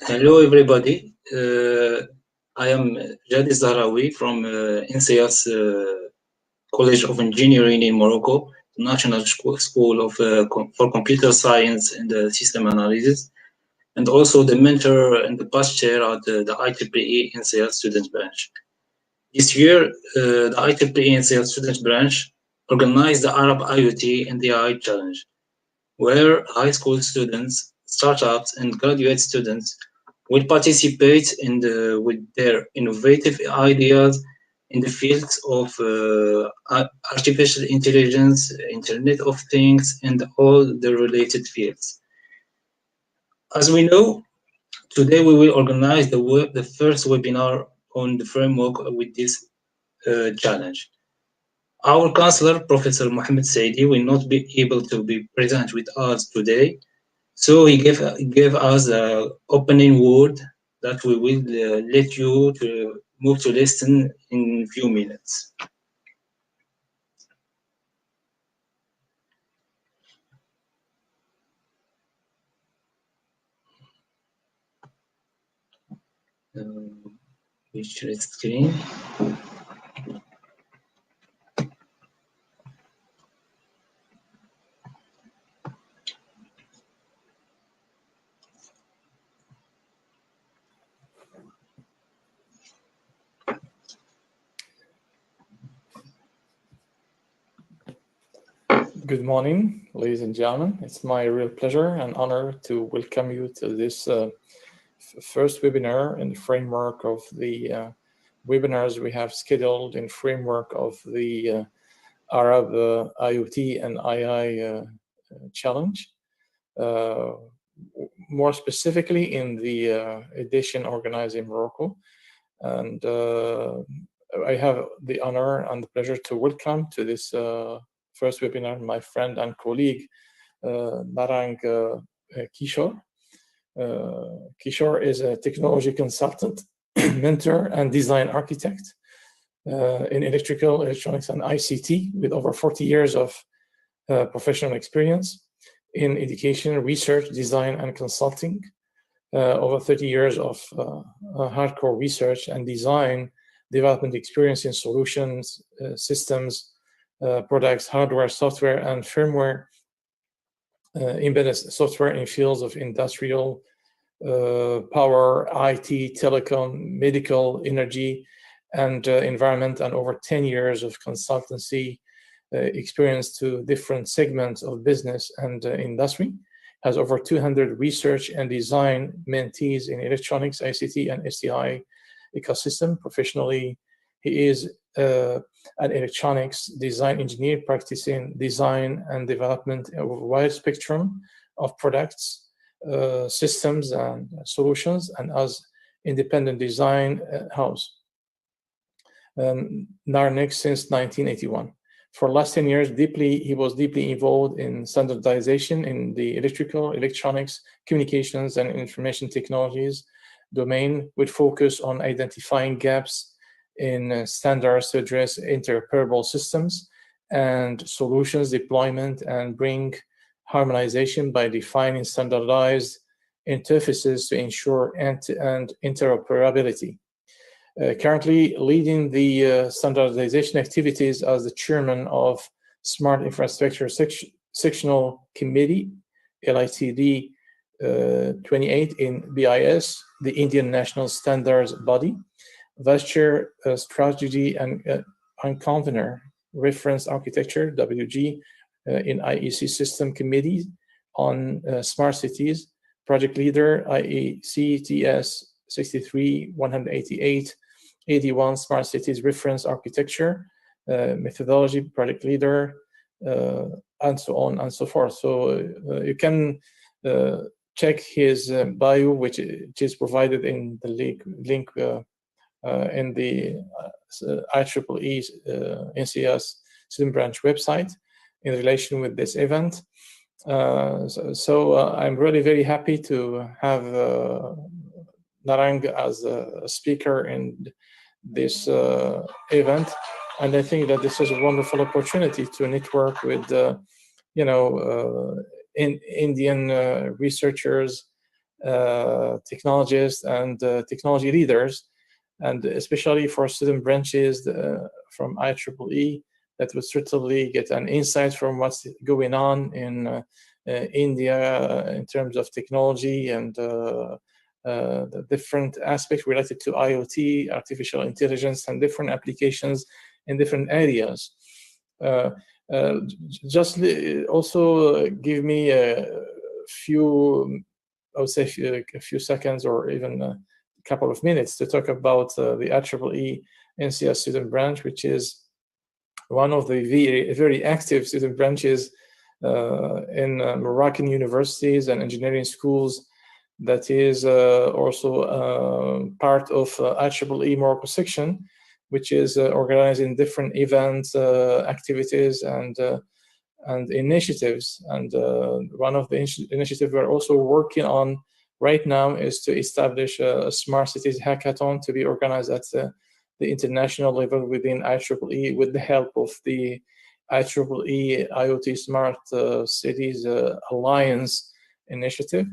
Hello, everybody. I am Jadi Zahrawi from ENSIAS College of Engineering in Morocco, National School of for Computer Science and System Analysis, and also the mentor and the past chair at the IEEE ENSIAS Student Branch. This year, the IEEE ENSIAS Student Branch organized the Arab IoT and AI Challenge, where high school students, startups, and graduate students will participate with their innovative ideas in the fields of artificial intelligence, Internet of Things, and all the related fields. As we know, today we will organize the first webinar on the framework with this challenge. Our counselor, Professor Mohammed Saidi, will not be able to be present with us today, so he gave us an opening word that we will let you to move to listen in a few minutes. Which screen? Good morning, ladies and gentlemen. It's my real pleasure and honor to welcome you to this first webinar in the framework of the webinars we have scheduled in framework of the Arab IoT and AI challenge. More specifically in the edition organized in Morocco. And I have the honor and the pleasure to welcome to this first webinar my friend and colleague, NARANG Kishor. Kishor is a technology consultant, mentor, and design architect in electrical, electronics, and ICT with over 40 years of professional experience in education, research, design, and consulting. Over 30 years of hardcore research and design development experience in solutions, systems, products, hardware, software, and firmware, embedded software in fields of industrial, power, IT, telecom, medical, energy, and environment, and over 10 years of consultancy experience to different segments of business and industry. Has over 200 research and design mentees in electronics, ICT, and STI ecosystem. Professionally, he is an electronics design engineer practicing design and development of a wide spectrum of products, systems, and solutions, and as independent design house. NARNIX since 1981. For the last 10 years, he was deeply involved in standardization in the electrical, electronics, communications, and information technologies domain, with focus on identifying gaps in standards to address interoperable systems and solutions deployment and bring harmonization by defining standardized interfaces to ensure end-to-end interoperability. Currently leading the standardization activities as the chairman of Smart Infrastructure Sectional Committee, LITD 28 in BIS, the Indian National Standards Body, Vice Chair Strategy and Convener, Reference Architecture, WG, in IEC System Committee on Smart Cities, Project Leader, IEC 63, 188, 81 Smart Cities Reference Architecture, Methodology, Project Leader, and so on and so forth. So you can check his bio, which is provided in the link in the IEEE NCS Student Branch website in relation with this event. So I'm really very happy to have NARANG as a speaker in this event, and I think that this is a wonderful opportunity to network with, Indian researchers technologists and technology leaders, and especially for student branches from IEEE, that would certainly get an insight from what's going on in India in terms of technology and the different aspects related to IoT, artificial intelligence, and different applications in different areas. Just also give me a few, I would say a few seconds or even a couple of minutes to talk about the IEEE NCS student branch, which is one of the very active student branches in Moroccan universities and engineering schools, that is also part of IEEE Morocco section, which is organizing different events, activities, and initiatives. And one of the initiatives we're also working on right now is to establish a Smart Cities Hackathon to be organized at the international level within IEEE with the help of the IEEE IoT Smart Cities Alliance initiative.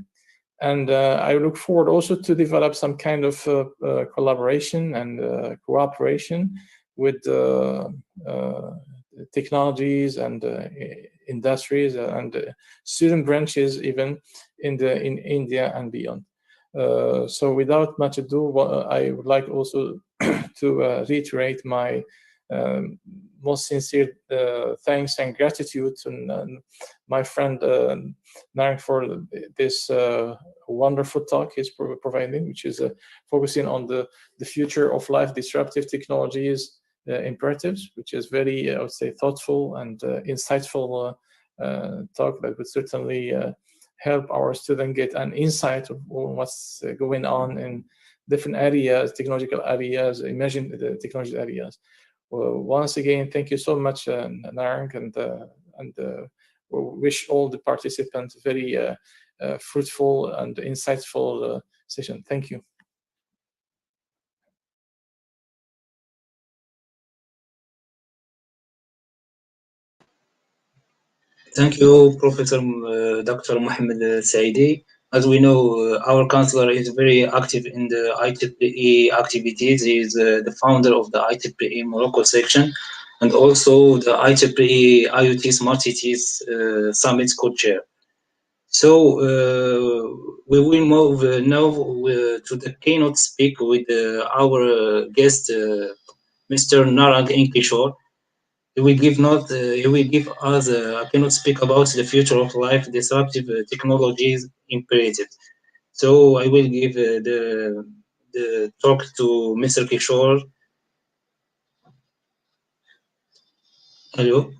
And I look forward also to develop some kind of collaboration and cooperation with technologies and industries and student branches even in India and beyond. So without much ado, I would like also to reiterate my most sincere thanks and gratitude to my friend NARANG for this wonderful talk he's providing, which is focusing on the future of life disruptive technologies imperatives, which is very, I would say, thoughtful and insightful talk that would certainly help our students get an insight of what's going on in different areas, technological areas, emerging technology areas. Well, once again, thank you so much, NARANG, and wish all the participants very fruitful and insightful session. Thank you. Thank you, Professor Dr. Mohammed Saidi. As we know, our counselor is very active in the IEEE activities. He is the founder of the IEEE Morocco section and also the IEEE IoT Smart Cities Summit co-chair. So we will move now to the keynote speak with our guest, Mr. NARANG Kishor. He will give us a keynote speak about the future of life, disruptive technologies imperative. So I will give the talk to Mr. Kishor. Hello.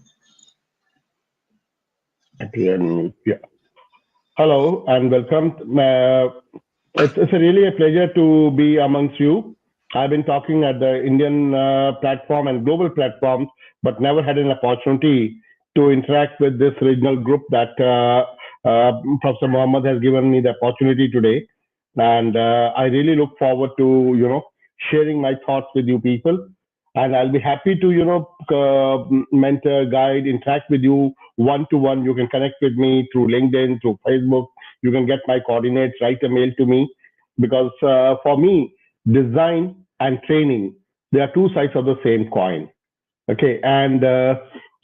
Yeah. Hello and welcome. It's really a pleasure to be amongst you. I've been talking at the Indian platform and global platforms, but never had an opportunity to interact with this regional group that Professor Mohammed has given me the opportunity today. And I really look forward to, sharing my thoughts with you people. And I'll be happy to, mentor, guide, interact with you one-to-one. You can connect with me through LinkedIn, through Facebook. You can get my coordinates, write a mail to me. Because for me, design and training, they are two sides of the same coin. Okay, and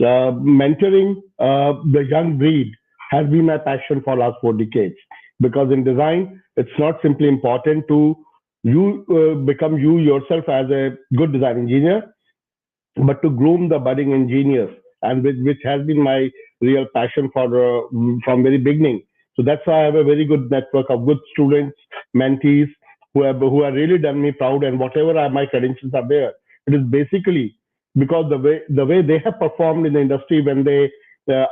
mentoring the young breed has been my passion for last 4 decades. Because in design, it's not simply important to you become you yourself as a good design engineer, but to groom the budding engineers, and which has been my real passion for from very beginning. So that's why I have a very good network of good students, mentees who have really done me proud. And whatever my credentials are there, it is basically because the way they have performed in the industry when they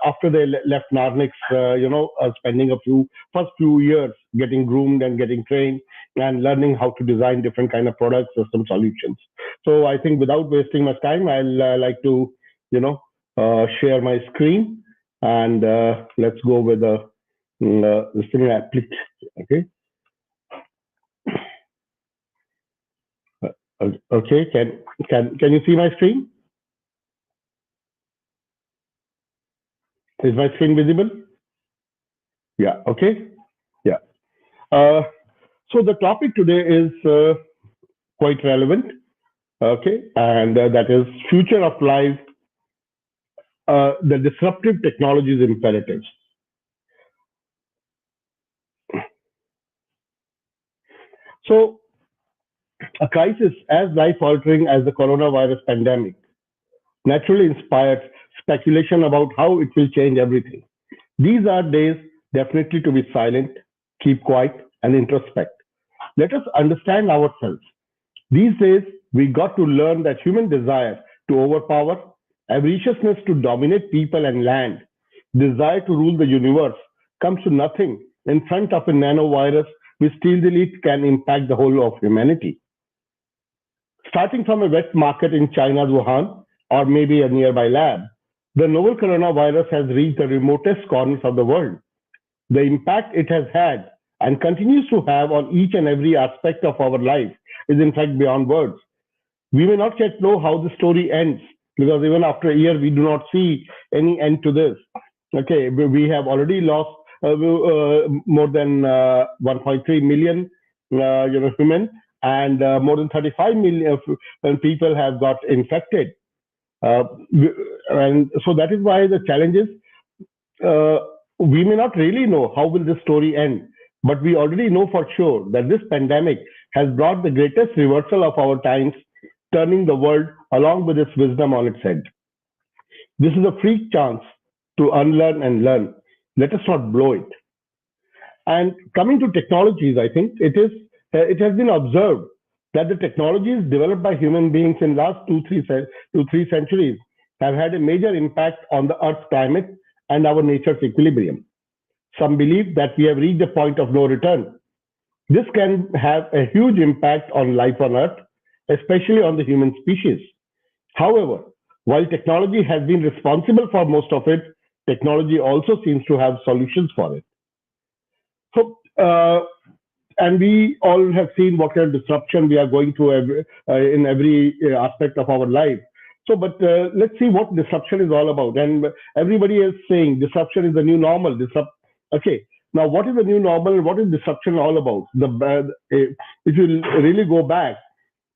after they left NARNIX, spending first few years getting groomed and getting trained and learning how to design different kind of products, system solutions. So I think without wasting much time, I'll like to, share my screen and let's go with the thing application. Okay. Okay. Can you see my screen? Is my screen visible? Yeah. Okay. Yeah. So the topic today is quite relevant, okay, and that is future of life, the disruptive technologies imperatives. So a crisis as life-altering as the coronavirus pandemic naturally inspires speculation about how it will change everything. These are days definitely to be silent, keep quiet, and introspect. Let us understand ourselves. These days, we got to learn that human desire to overpower, avariciousness to dominate people and land, desire to rule the universe comes to nothing in front of a nanovirus which stealthily can impact the whole of humanity. Starting from a wet market in China's Wuhan or maybe a nearby lab, the novel coronavirus has reached the remotest corners of the world. The impact it has had and continues to have on each and every aspect of our life is in fact beyond words. We may not yet know how the story ends because even after a year, we do not see any end to this. Okay, we have already lost more than 1.3 million human, and more than 35 million people have got infected. And so that is why the challenge is we may not really know how will this story end, but we already know for sure that this pandemic has brought the greatest reversal of our times, turning the world along with its wisdom on its head. This is a free chance to unlearn and learn. Let us not blow it. And coming to technologies, I think it has been observed that the technologies developed by human beings in the last two, three centuries have had a major impact on the Earth's climate and our nature's equilibrium. Some believe that we have reached a point of no return. This can have a huge impact on life on Earth, especially on the human species. However, while technology has been responsible for most of it, technology also seems to have solutions for it. So, and we all have seen what kind of disruption we are going through in every aspect of our life. So, but let's see what disruption is all about. And everybody is saying disruption is the new normal. Okay, now what is the new normal? What is disruption all about? If you really go back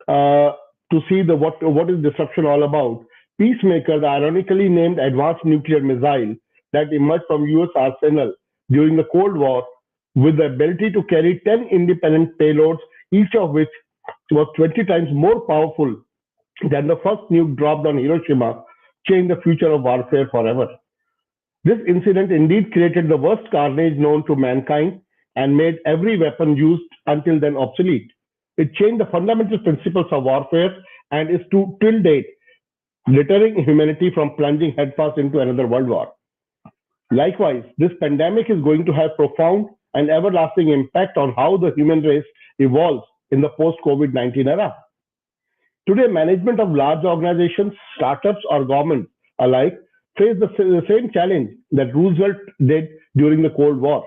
to see what is disruption all about, Peacemaker, the ironically named advanced nuclear missile that emerged from US arsenal during the Cold War, with the ability to carry 10 independent payloads, each of which was 20 times more powerful than the first nuke dropped on Hiroshima, changed the future of warfare forever. This incident indeed created the worst carnage known to mankind and made every weapon used until then obsolete. It changed the fundamental principles of warfare and is till date deterring humanity from plunging headfirst into another world war. Likewise, this pandemic is going to have profound and everlasting impact on how the human race evolves in the post-COVID-19 era. Today, management of large organizations, startups, or governments alike face the same challenge that Roosevelt did during the Cold War.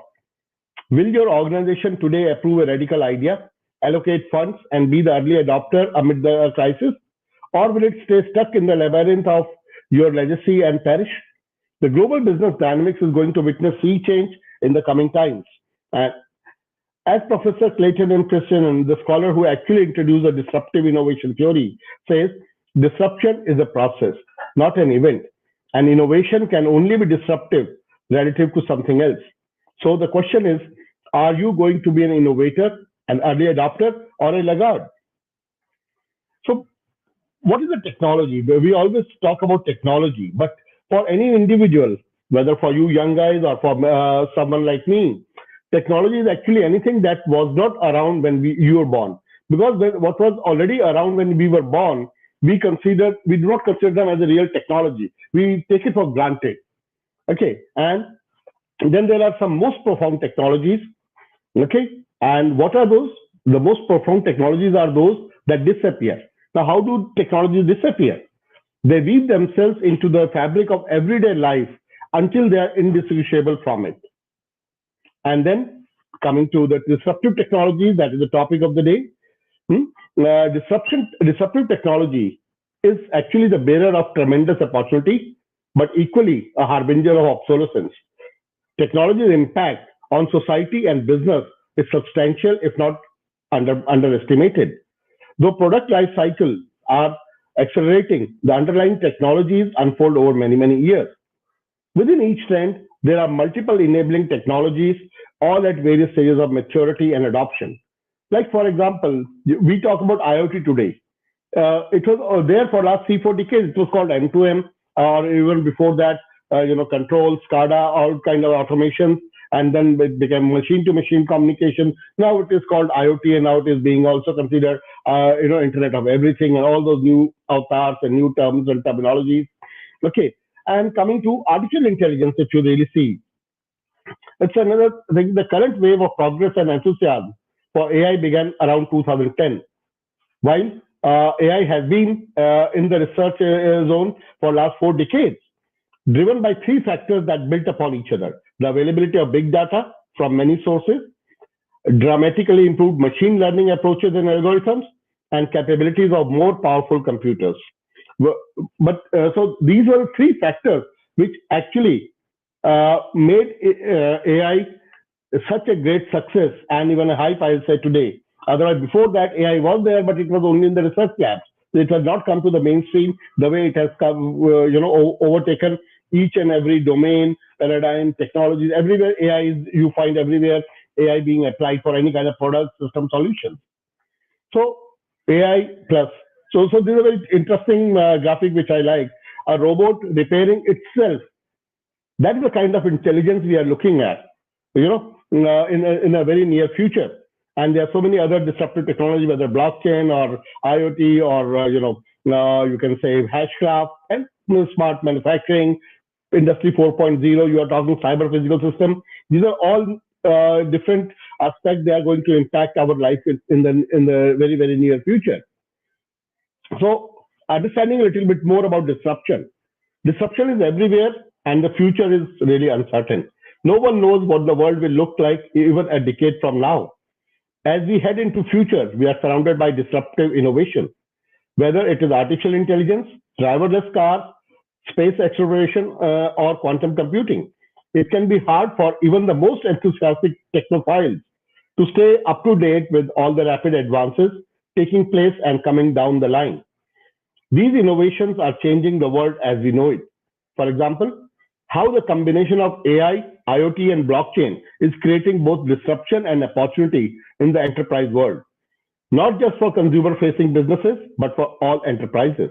Will your organization today approve a radical idea, allocate funds, and be the early adopter amid the crisis? Or will it stay stuck in the labyrinth of your legacy and perish? The global business dynamics is going to witness sea change in the coming times. And as Professor Clayton and Christian, the scholar who actually introduced the disruptive innovation theory, says, disruption is a process, not an event. And innovation can only be disruptive relative to something else. So the question is, are you going to be an innovator, an early adopter, or a laggard? So what is the technology? We always talk about technology, but for any individual, whether for you young guys or for someone like me, technology is actually anything that was not around when you were born. Because what was already around when we were born, we do not consider them as a real technology. We take it for granted. Okay, and then there are some most profound technologies. Okay, and what are those? The most profound technologies are those that disappear. Now, how do technologies disappear? They weave themselves into the fabric of everyday life until they are indistinguishable from it. And then coming to the disruptive technologies, that is the topic of the day. Disruptive technology is actually the bearer of tremendous opportunity, but equally a harbinger of obsolescence. Technology's impact on society and business is substantial, if not underestimated. Though product life cycles are accelerating, the underlying technologies unfold over many, many years. Within each trend, there are multiple enabling technologies, all at various stages of maturity and adoption. Like, for example, we talk about IoT today. It was there for last 3-4 decades. It was called M2M, or even before that, control, SCADA, all kind of automations, and then it became machine-to-machine communication. Now it is called IoT, and now it is being also considered, Internet of Everything, and all those new avatars and new terms and terminologies. Okay, and coming to artificial intelligence, if you really see, it's another thing. The current wave of progress and enthusiasm for AI began around 2010. While AI has been in the research zone for last 4 decades, driven by 3 factors that built upon each other: the availability of big data from many sources, dramatically improved machine learning approaches and algorithms, and capabilities of more powerful computers. So these were 3 factors which actually made AI such a great success and even a hype, I would say, today. Otherwise, before that, AI was there, but it was only in the research labs. It has not come to the mainstream the way it has come, overtaken each and every domain, paradigm, technologies. Everywhere AI is, you find everywhere AI being applied for any kind of product, system, solution. So AI plus. So this is a very interesting graphic which I like. A robot repairing itself. That is the kind of intelligence we are looking at, in a very near future. And there are so many other disruptive technologies, whether blockchain or IoT or, you can say hashcraft and smart manufacturing, Industry 4.0, you are talking cyber physical system. These are all different aspects. They are going to impact our life in the very, very near future. So understanding a little bit more about disruption. Disruption is everywhere and the future is really uncertain. No one knows what the world will look like even a decade from now. As we head into future, we are surrounded by disruptive innovation, whether it is artificial intelligence, driverless cars, space exploration, or quantum computing. It can be hard for even the most enthusiastic technophiles to stay up to date with all the rapid advances taking place and coming down the line. These innovations are changing the world as we know it. For example, how the combination of AI, IoT, and blockchain is creating both disruption and opportunity in the enterprise world, not just for consumer-facing businesses, but for all enterprises.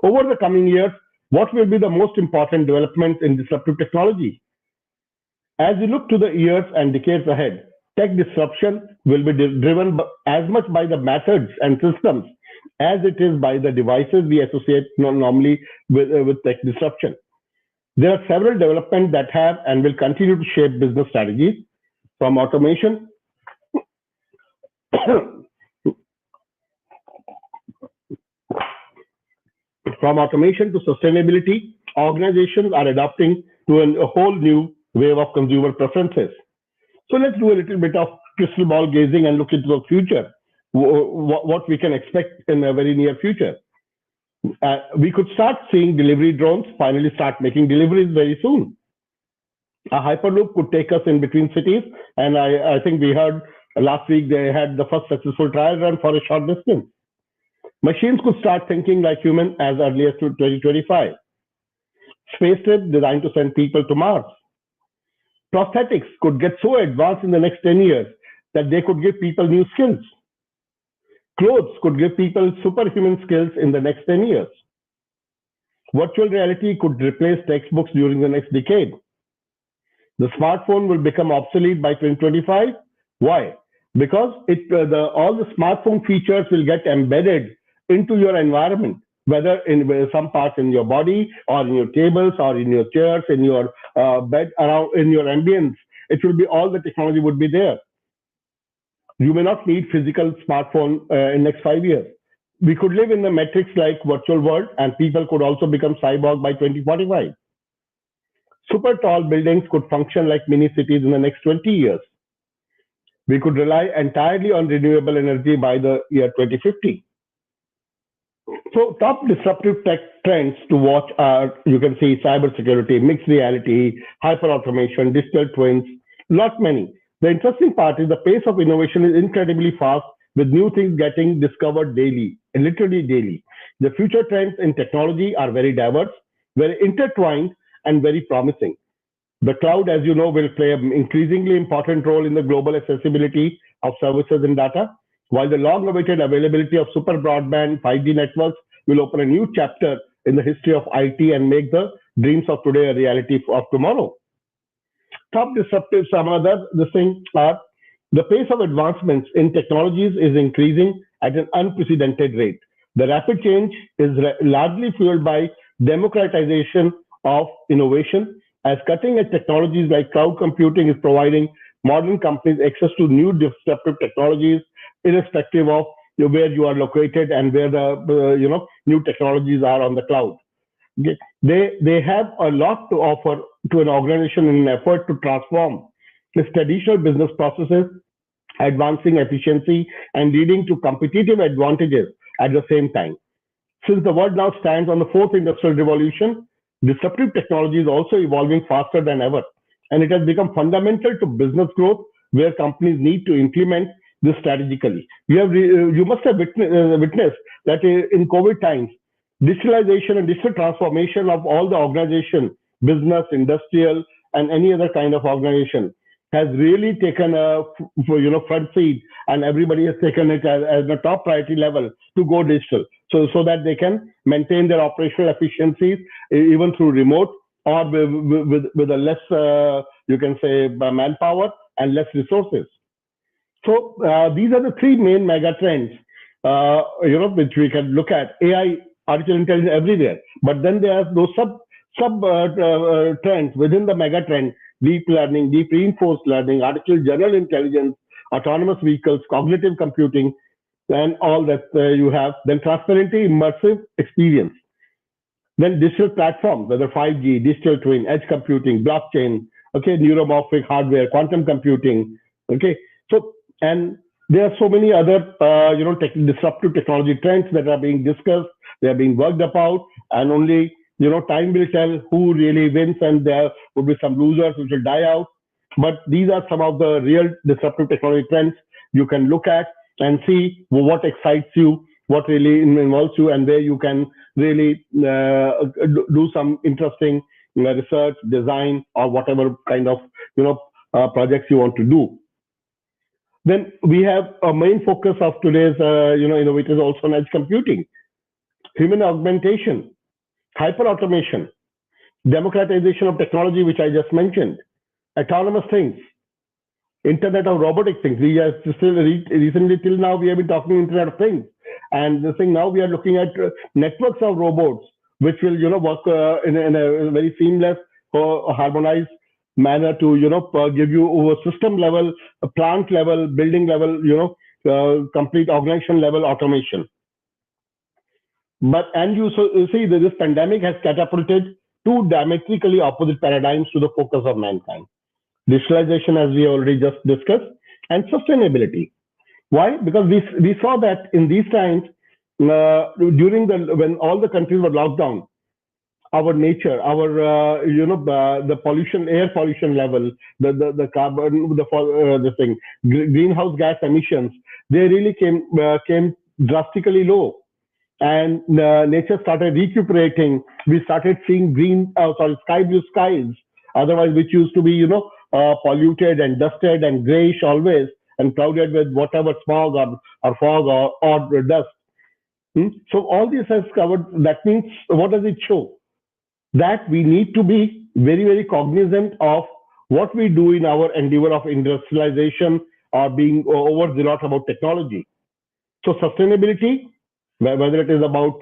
Over the coming years, what will be the most important developments in disruptive technology? As we look to the years and decades ahead, tech disruption will be driven as much by the methods and systems as it is by the devices we associate normally with tech disruption. There are several developments that have and will continue to shape business strategies, from automation to sustainability. Organizations are adapting to a whole new wave of consumer preferences. So let's do a little bit of crystal ball gazing and look into the future, what we can expect in a very near future. We could start seeing delivery drones finally start making deliveries very soon. A hyperloop could take us in between cities, and I think we heard last week they had the first successful trial run for a short distance. Machines could start thinking like humans as early as 2025. Space trips designed to send people to Mars. Prosthetics could get so advanced in the next 10 years that they could give people new skills. Clothes could give people superhuman skills in the next 10 years. Virtual reality could replace textbooks during the next decade. The smartphone will become obsolete by 2025. Why? Because all the smartphone features will get embedded into your environment, whether in some parts in your body or in your tables or in your chairs, in your bed, around in your ambience. It will be all the technology would be there. You may not need physical smartphone in next 5 years. We could live in the matrix like virtual world, and people could also become cyborg by 2045. Super tall buildings could function like mini cities in the next 20 years. We could rely entirely on renewable energy by the year 2050. So top disruptive tech trends to watch are, you can see cybersecurity, mixed reality, hyper automation, digital twins, not many. The interesting part is the pace of innovation is incredibly fast, with new things getting discovered daily, and literally daily. The future trends in technology are very diverse, very intertwined, and very promising. The cloud, as you know, will play an increasingly important role in the global accessibility of services and data, while the long-awaited availability of super broadband 5G networks will open a new chapter in the history of IT and make the dreams of today a reality of tomorrow. Top disruptive, some other the things are the pace of advancements in technologies is increasing at an unprecedented rate. The rapid change is largely fueled by democratization of innovation, as cutting-edge technologies like cloud computing is providing modern companies access to new disruptive technologies, irrespective of where you are located and where the new technologies are on the cloud. They have a lot to offer to an organization in an effort to transform its traditional business processes, advancing efficiency and leading to competitive advantages at the same time. Since the world now stands on the fourth industrial revolution, disruptive technology is also evolving faster than ever, and it has become fundamental to business growth, where companies need to implement this strategically. You must have witnessed that in COVID times, digitalization and digital transformation of all the organization, business, industrial, and any other kind of organization has really taken a front seat, and everybody has taken it as a top priority level to go digital, so that they can maintain their operational efficiencies even through remote or with a less you can say manpower and less resources. So these are the three main mega trends which we can look at: AI, artificial intelligence everywhere, but then there are those sub trends within the mega trend: deep learning, deep reinforced learning, artificial general intelligence, autonomous vehicles, cognitive computing, and all that you have. Then transparency, immersive experience. Then digital platforms, whether 5G, digital twin, edge computing, blockchain, okay, neuromorphic hardware, quantum computing, okay. So, and there are so many other disruptive technology trends that are being discussed. They are being worked about, and only time will tell who really wins, and there will be some losers which will die out. But these are some of the real disruptive technology trends you can look at and see what excites you, what really involves you, and where you can really do some interesting research, design, or whatever kind of projects you want to do. Then we have a main focus of today's innovators also on edge computing, human augmentation, hyper-automation, democratization of technology, which I just mentioned, autonomous things, Internet of robotic things. We are still recently till now we have been talking Internet of Things, and this thing now we are looking at networks of robots, which will work in a very seamless, harmonized manner to give you over system level, plant level, building level, complete organization level automation. But you see that this pandemic has catapulted two diametrically opposite paradigms to the focus of mankind: digitalization, as we already just discussed, and sustainability. Why? Because we saw that in these times, during when all the countries were locked down, our nature, our the pollution, air pollution level, the carbon, greenhouse gas emissions, they really came drastically low. And nature started recuperating. We started seeing sky blue skies, otherwise which used to be polluted and dusted and grayish always, and clouded with whatever smog or fog or dust. So all this has covered. That means, what does it show? That we need to be very, very cognizant of what we do in our endeavor of industrialization or being overzealous about technology. So sustainability, whether it is about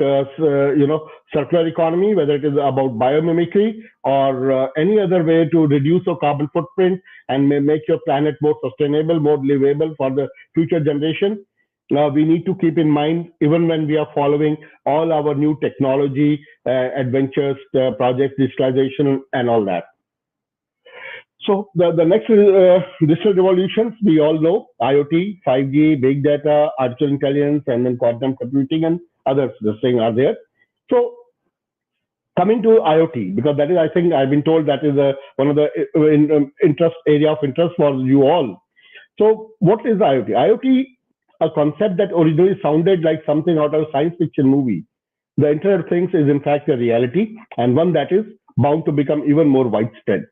circular economy, whether it is about biomimicry, or any other way to reduce your carbon footprint and make your planet more sustainable, more livable for the future generation, we need to keep in mind, even when we are following all our new technology adventures, projects, digitalization, and all that. So the next digital revolutions, we all know: IoT, 5G, big data, artificial intelligence, and then quantum computing and others. This thing are there. So coming to IoT, because that is, I think I've been told that is one of the area of interest for you all. So what is IoT? IoT, a concept that originally sounded like something out of a science fiction movie. The Internet of Things is in fact a reality, and one that is bound to become even more widespread.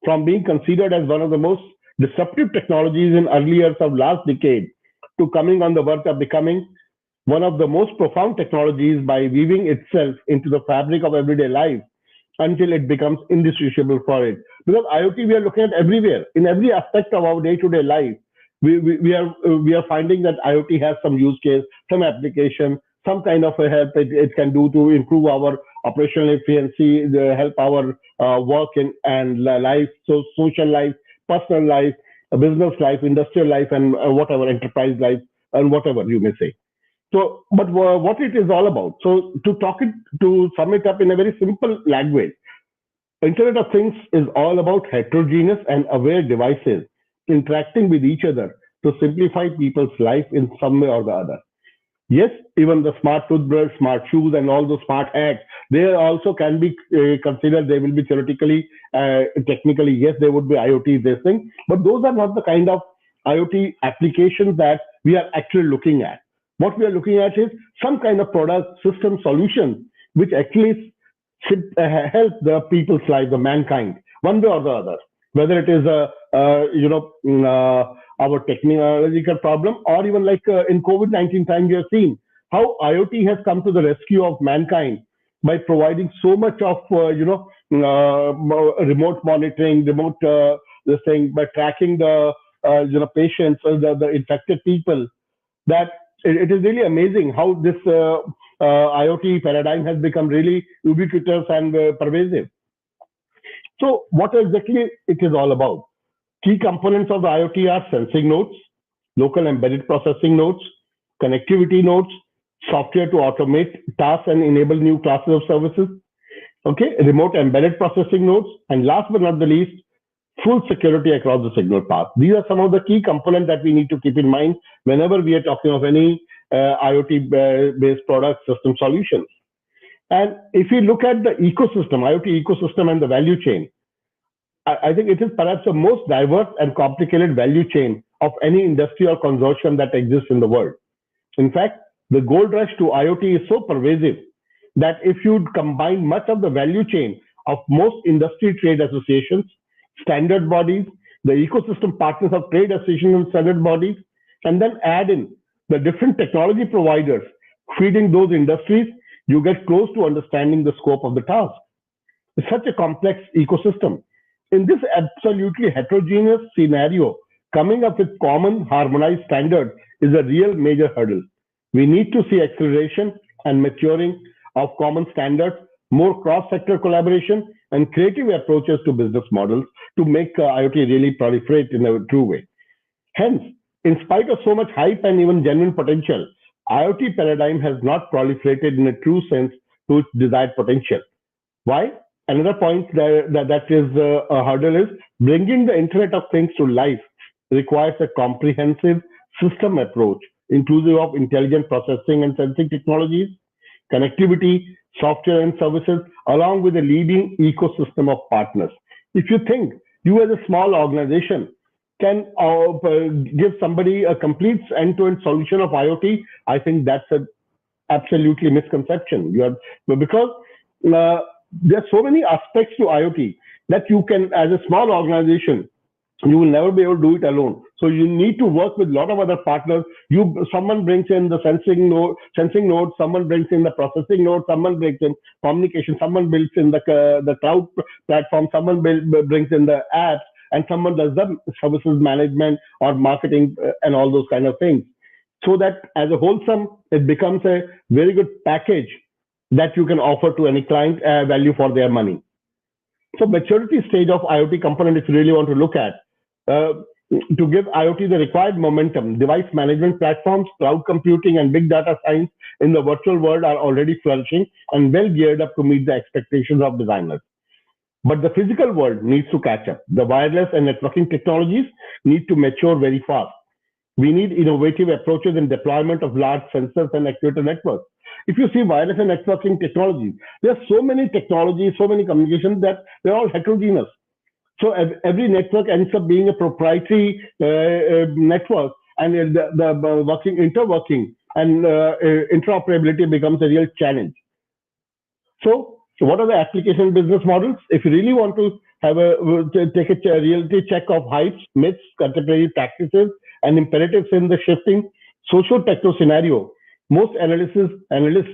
From being considered as one of the most disruptive technologies in early years of last decade to coming on the verge of becoming one of the most profound technologies by weaving itself into the fabric of everyday life until it becomes indissociable for it. Because IoT we are looking at everywhere, in every aspect of our day-to-day life. We are finding that IoT has some use case, some application, some kind of a help it can do to improve our operational efficiency, help our work and life, so social life, personal life, business life, industrial life, and whatever enterprise life, and whatever you may say. So, but what it is all about. So, to sum it up in a very simple language, Internet of Things is all about heterogeneous and aware devices interacting with each other to simplify people's life in some way or the other. Yes, even the smart toothbrush, smart shoes, and all those smart hats, they also can be considered. They will be theoretically, technically, yes, they would be IoT this thing, but those are not the kind of IoT applications that we are actually looking at. What we are looking at is some kind of product, system, solution, which actually help the people's life, the mankind, one way or the other. Whether it is our technological problem, or even like in COVID-19 time, we have seen how IoT has come to the rescue of mankind by providing so much of remote monitoring, remote this thing, by tracking the patients or the infected people. That it is really amazing how this IoT paradigm has become really ubiquitous and pervasive. So what exactly it is all about? Key components of the IoT are sensing nodes, local embedded processing nodes, connectivity nodes, software to automate tasks and enable new classes of services, okay, remote embedded processing nodes, and last but not the least, full security across the signal path. These are some of the key components that we need to keep in mind whenever we are talking of any IoT-based product system solutions. And if you look at the ecosystem, IoT ecosystem and the value chain, I think it is perhaps the most diverse and complicated value chain of any industry or consortium that exists in the world. In fact, the gold rush to IoT is so pervasive that if you combine much of the value chain of most industry trade associations, standard bodies, the ecosystem partners of trade associations and standard bodies, and then add in the different technology providers feeding those industries, you get close to understanding the scope of the task. It's such a complex ecosystem. In this absolutely heterogeneous scenario, coming up with common harmonized standards is a real major hurdle. We need to see acceleration and maturing of common standards, more cross-sector collaboration, and creative approaches to business models to make IoT really proliferate in a true way. Hence, in spite of so much hype and even genuine potential, IoT paradigm has not proliferated in a true sense to its desired potential. Why? Another point that is a hurdle is bringing the Internet of Things to life requires a comprehensive system approach, inclusive of intelligent processing and sensing technologies, connectivity, software and services, along with a leading ecosystem of partners. If you think you as a small organization can give somebody a complete end-to-end solution of IoT, I think that's an absolutely misconception. Because there are so many aspects to IoT that you can, as a small organization, you will never be able to do it alone. So you need to work with a lot of other partners. Someone brings in the sensing node, someone brings in the processing node, someone brings in communication, someone builds in the cloud platform, someone brings in the apps, and someone does the services management or marketing and all those kind of things. So that as a wholesome, it becomes a very good package that you can offer to any client value for their money. So maturity stage of IoT component, if you really want to look at, to give IoT the required momentum, device management platforms, cloud computing, and big data science in the virtual world are already flourishing and well geared up to meet the expectations of designers. But the physical world needs to catch up. The wireless and networking technologies need to mature very fast. We need innovative approaches in deployment of large sensors and actuator networks. If you see wireless and networking technologies, there are so many technologies, so many communications that they're all heterogeneous. So every network ends up being a proprietary network, and the interworking and interoperability becomes a real challenge. So what are the application business models? If you really want to have take a reality check of hypes, myths, contemporary practices, and imperatives in the shifting socio-techno scenario, most analysts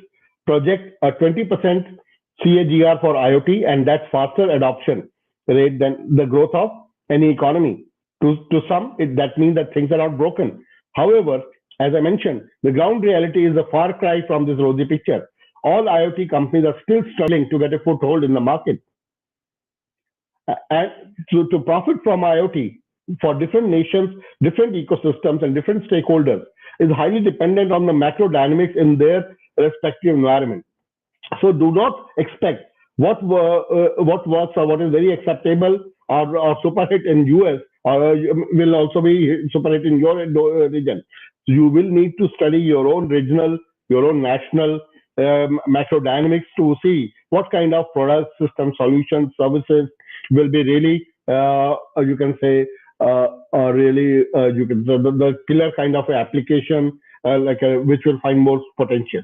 project a 20% CAGR for IoT, and that's faster adoption rate than the growth of any economy. To some, that means that things are not broken. However, as I mentioned, the ground reality is a far cry from this rosy picture. All IoT companies are still struggling to get a foothold in the market. And to profit from IoT for different nations, different ecosystems, and different stakeholders is highly dependent on the macro dynamics in their respective environment. So do not expect what works or what is very acceptable or super hit in US or will also be super hit in your region. You will need to study your own regional, your own national macro dynamics to see what kind of products, systems, solutions, services will be really, you can say, the killer kind of application, which will find more potential.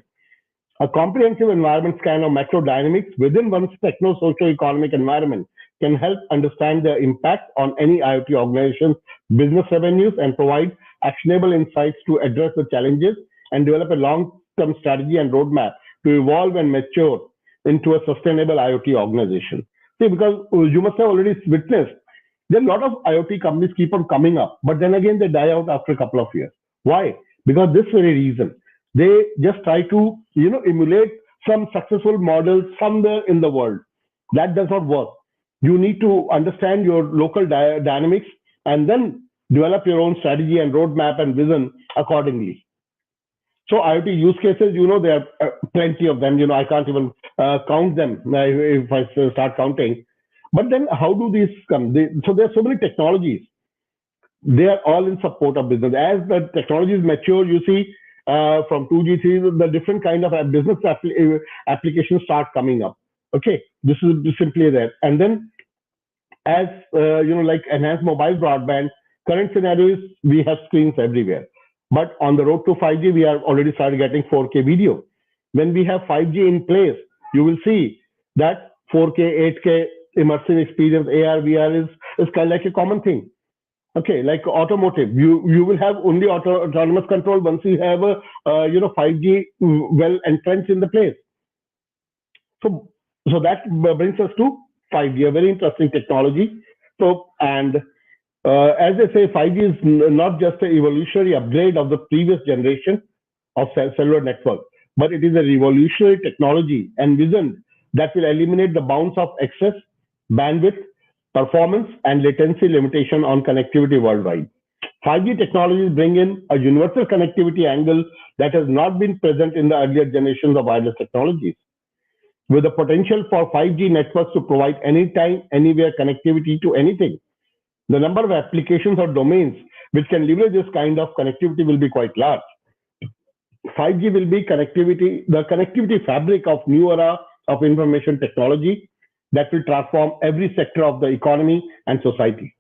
A comprehensive environment scan of macro dynamics within one's techno-socio-economic environment can help understand the impact on any IoT organization's business revenues and provide actionable insights to address the challenges and develop a long-term strategy and roadmap to evolve and mature into a sustainable IoT organization. See, because you must have already witnessed, there are a lot of IoT companies keep on coming up, but then again they die out after a couple of years. Why? Because this very reason. They just try to, emulate some successful models somewhere in the world. That does not work. You need to understand your local dynamics and then develop your own strategy and roadmap and vision accordingly. So IoT use cases, there are plenty of them. I can't even count them if I start counting. But then how do these come? So there are so many technologies. They are all in support of business. As the technologies mature, you see, from 2G, 3G, the different kind of business applications start coming up. Okay, this is simply there. And then as, like enhanced mobile broadband, current scenario is we have screens everywhere. But on the road to 5G, we are already started getting 4K video. When we have 5G in place, you will see that 4K, 8K immersive experience, AR, VR is kind of like a common thing. Okay, like automotive, you will have only autonomous control once you have a 5G well entrenched in the place. So that brings us to 5G, a very interesting technology. So and as they say, 5G is not just an evolutionary upgrade of the previous generation of cellular network, but it is a revolutionary technology envisioned that will eliminate the bounds of access, bandwidth, performance, and latency limitation on connectivity worldwide. 5G technologies bring in a universal connectivity angle that has not been present in the earlier generations of wireless technologies. With the potential for 5G networks to provide anytime, anywhere connectivity to anything, the number of applications or domains which can leverage this kind of connectivity will be quite large. 5G will be the connectivity fabric of new era of information technology that will transform every sector of the economy and society.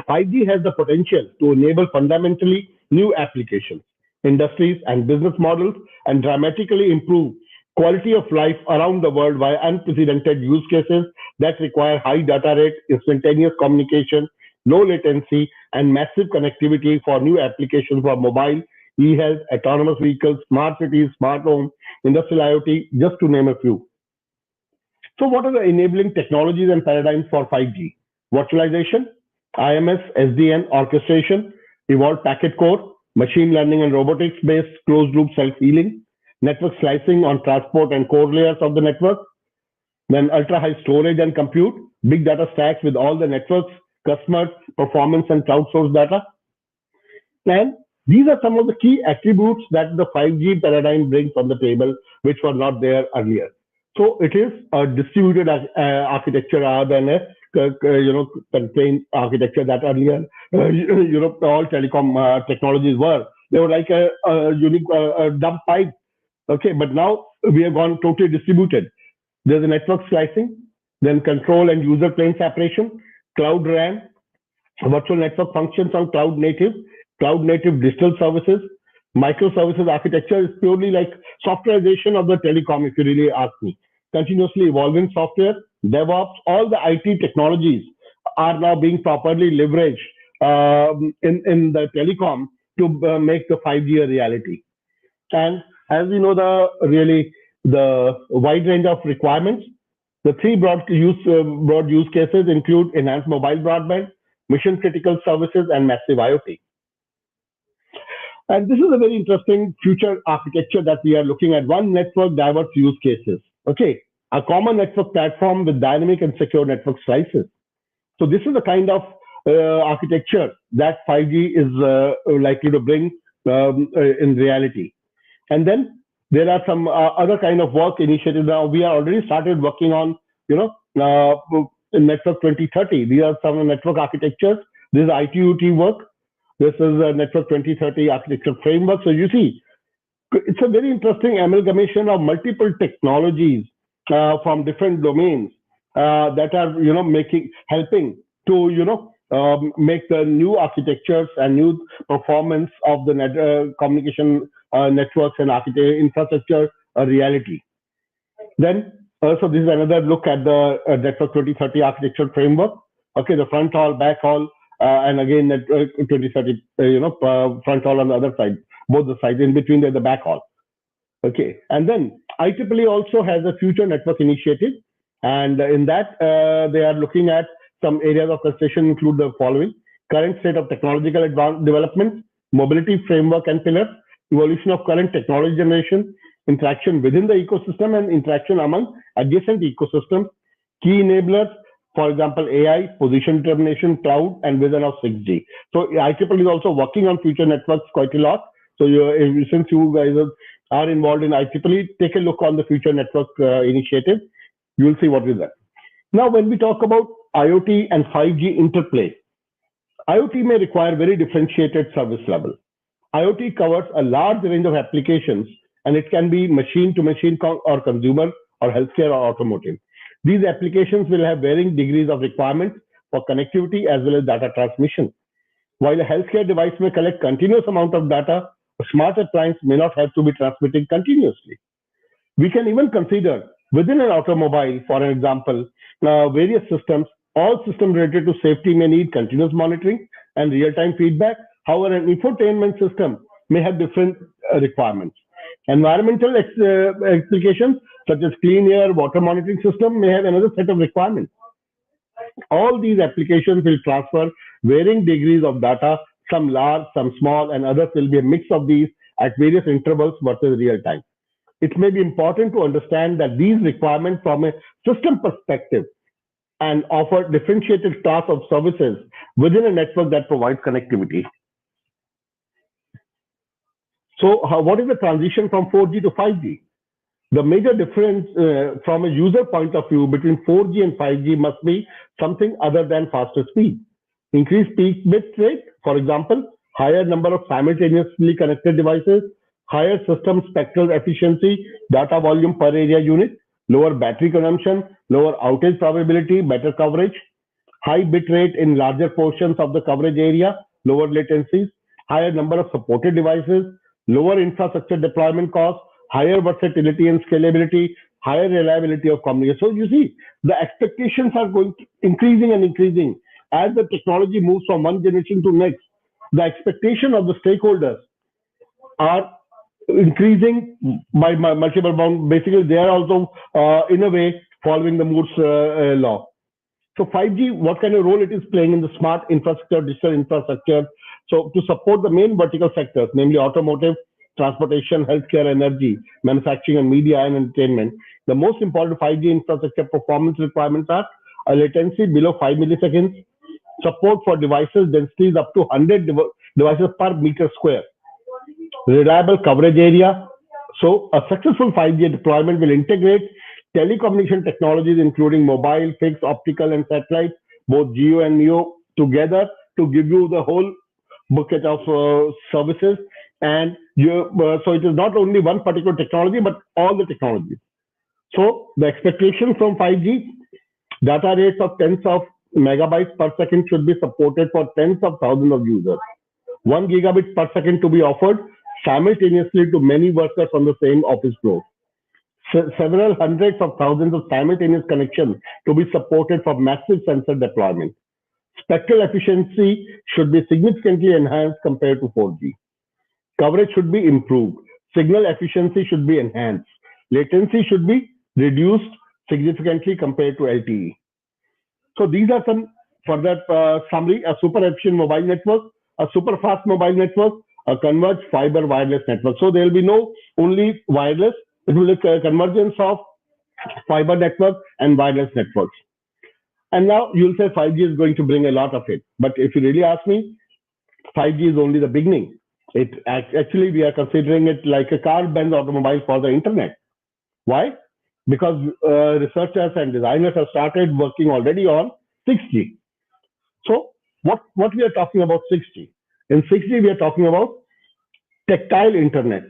5G has the potential to enable fundamentally new applications, industries, and business models, and dramatically improve quality of life around the world via unprecedented use cases that require high data rate, instantaneous communication, low latency, and massive connectivity for new applications for mobile, e-health, autonomous vehicles, smart cities, smart home, industrial IoT, just to name a few. So what are the enabling technologies and paradigms for 5G? Virtualization, IMS, SDN, orchestration, evolved packet core, machine learning and robotics-based closed-loop self-healing, network slicing on transport and core layers of the network, then ultra-high storage and compute, big data stacks with all the networks, customers, performance, and cloud source data. And these are some of the key attributes that the 5G paradigm brings on the table, which were not there earlier. So it is a distributed architecture rather than a contained architecture that earlier all telecom technologies were. They were like a unique dumb pipe. Okay, but now we have gone totally distributed. There's a network slicing, then control and user plane separation, cloud RAN, virtual network functions on cloud native digital services. Microservices architecture is purely like softwareization of the telecom, if you really ask me. Continuously evolving software, DevOps, all the IT technologies are now being properly leveraged in the telecom to make the 5G a reality. And as we know, the wide range of requirements, the three broad use cases include enhanced mobile broadband, mission critical services, and massive IoT. And this is a very interesting future architecture that we are looking at. One network, diverse use cases. Okay, a common network platform with dynamic and secure network slices. So this is the kind of architecture that 5G is likely to bring in reality. And then there are some other kind of work initiatives. Now we are already started working on, Network 2030. These are some network architectures. This is ITUT work. This is a Network 2030 architecture framework. So you see, it's a very interesting amalgamation of multiple technologies from different domains that are, helping to, make the new architectures and new performance of the communication networks and infrastructure a reality. Then also this is another look at the Network 2030 architecture framework. Okay, the front hall, back hall, and again Network 2030, front hall on the other side, both the sides. In between there's the back hall. Okay, and then IEEE also has a future network initiative, and in that they are looking at some areas of consideration include the following: current state of technological development, mobility framework and pillars, evolution of current technology generation, interaction within the ecosystem and interaction among adjacent ecosystems, key enablers, for example, AI, position determination, cloud, and vision of 6G. So IEEE is also working on future networks quite a lot. So since you guys are involved in IEEE, take a look on the future network initiative. You will see what is that. Now, when we talk about IoT and 5G interplay, IoT may require very differentiated service level. IoT covers a large range of applications, and it can be machine to machine or consumer or healthcare or automotive. These applications will have varying degrees of requirements for connectivity as well as data transmission. While a healthcare device may collect continuous amount of data, a smart appliance may not have to be transmitting continuously. We can even consider within an automobile, for an example, various systems. All systems related to safety may need continuous monitoring and real-time feedback. However, an infotainment system may have different requirements. Environmental applications such as clean air, water monitoring system may have another set of requirements. All these applications will transfer varying degrees of data, some large, some small, and others will be a mix of these at various intervals versus real time. It may be important to understand that these requirements from a system perspective and offer differentiated class of services within a network that provides connectivity. So what is the transition from 4G to 5G? The major difference from a user point of view between 4G and 5G must be something other than faster speed. Increased peak bit rate, for example, higher number of simultaneously connected devices, higher system spectral efficiency, data volume per area unit, lower battery consumption, lower outage probability, better coverage, high bit rate in larger portions of the coverage area, lower latencies, higher number of supported devices, lower infrastructure deployment costs, higher versatility and scalability, higher reliability of communication. So you see, the expectations are going increasing and increasing as the technology moves from one generation to next. The expectation of the stakeholders are increasing by multiple bounds. Basically, they are also in a way following the Moore's law. So 5G, what kind of role it is playing in the smart infrastructure, digital infrastructure? So to support the main vertical sectors, namely automotive, transportation, healthcare, energy, manufacturing, and media and entertainment, the most important 5G infrastructure performance requirements are a latency below 5 milliseconds, support for devices densities up to 100 devices per meter square, reliable coverage area. So a successful 5G deployment will integrate telecommunication technologies, including mobile, fixed, optical, and satellite, both GEO and MEO, together to give you the whole bucket of services. And so it is not only one particular technology, but all the technologies. So the expectation from 5G, data rates of tens of megabytes per second should be supported for tens of thousands of users. 1 gigabit per second to be offered simultaneously to many workers on the same office floor. Several hundreds of thousands of simultaneous connections to be supported for massive sensor deployment. Spectral efficiency should be significantly enhanced compared to 4G. Coverage should be improved. Signal efficiency should be enhanced. Latency should be reduced significantly compared to LTE. So these are some further summary: a super efficient mobile network, a super fast mobile network, a converged fiber wireless network. So there will be no only wireless, it will be a convergence of fiber network and wireless networks. And now you'll say 5G is going to bring a lot of it. But if you really ask me, 5G is only the beginning. Actually, we are considering it like a car-bent automobile for the internet. Why? Because researchers and designers have started working already on 6G. So what we are talking about 6G? In 6G, we are talking about tactile internet,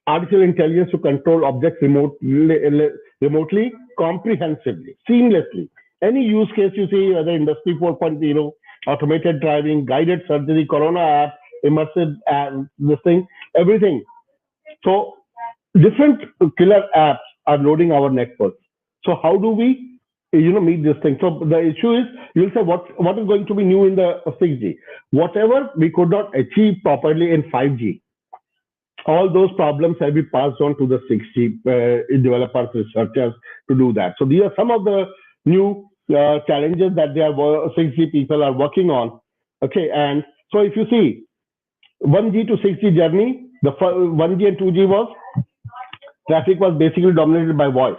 artificial intelligence to control objects remotely, comprehensively, seamlessly. Any use case you see, whether Industry 4.0, automated driving, guided surgery, Corona app, immersive app, this thing, everything. So different killer apps are loading our networks. So how do we, meet this thing? So the issue is, you'll say what is going to be new in the 6G? Whatever we could not achieve properly in 5G, all those problems have been passed on to the 6G developers, researchers to do that. So these are some of the new challenges that 6G people are working on. Okay, and so if you see 1G to 6G journey, the 1G and 2G was traffic was basically dominated by voice.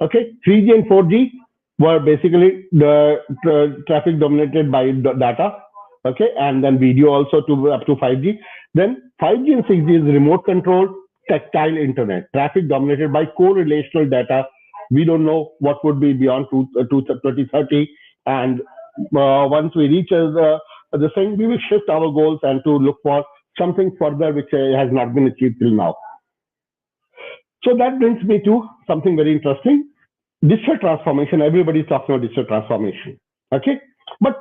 Okay, 3G and 4G were basically the traffic dominated by data. Okay, and then video also to up to 5G. Then 5G and 6G is remote controlled tactile internet, traffic dominated by correlational data. We don't know what would be beyond 2030, and once we reach the thing, we will shift our goals and to look for something further which has not been achieved till now. So that brings me to something very interesting: digital transformation. Everybody is talking about digital transformation. Okay, but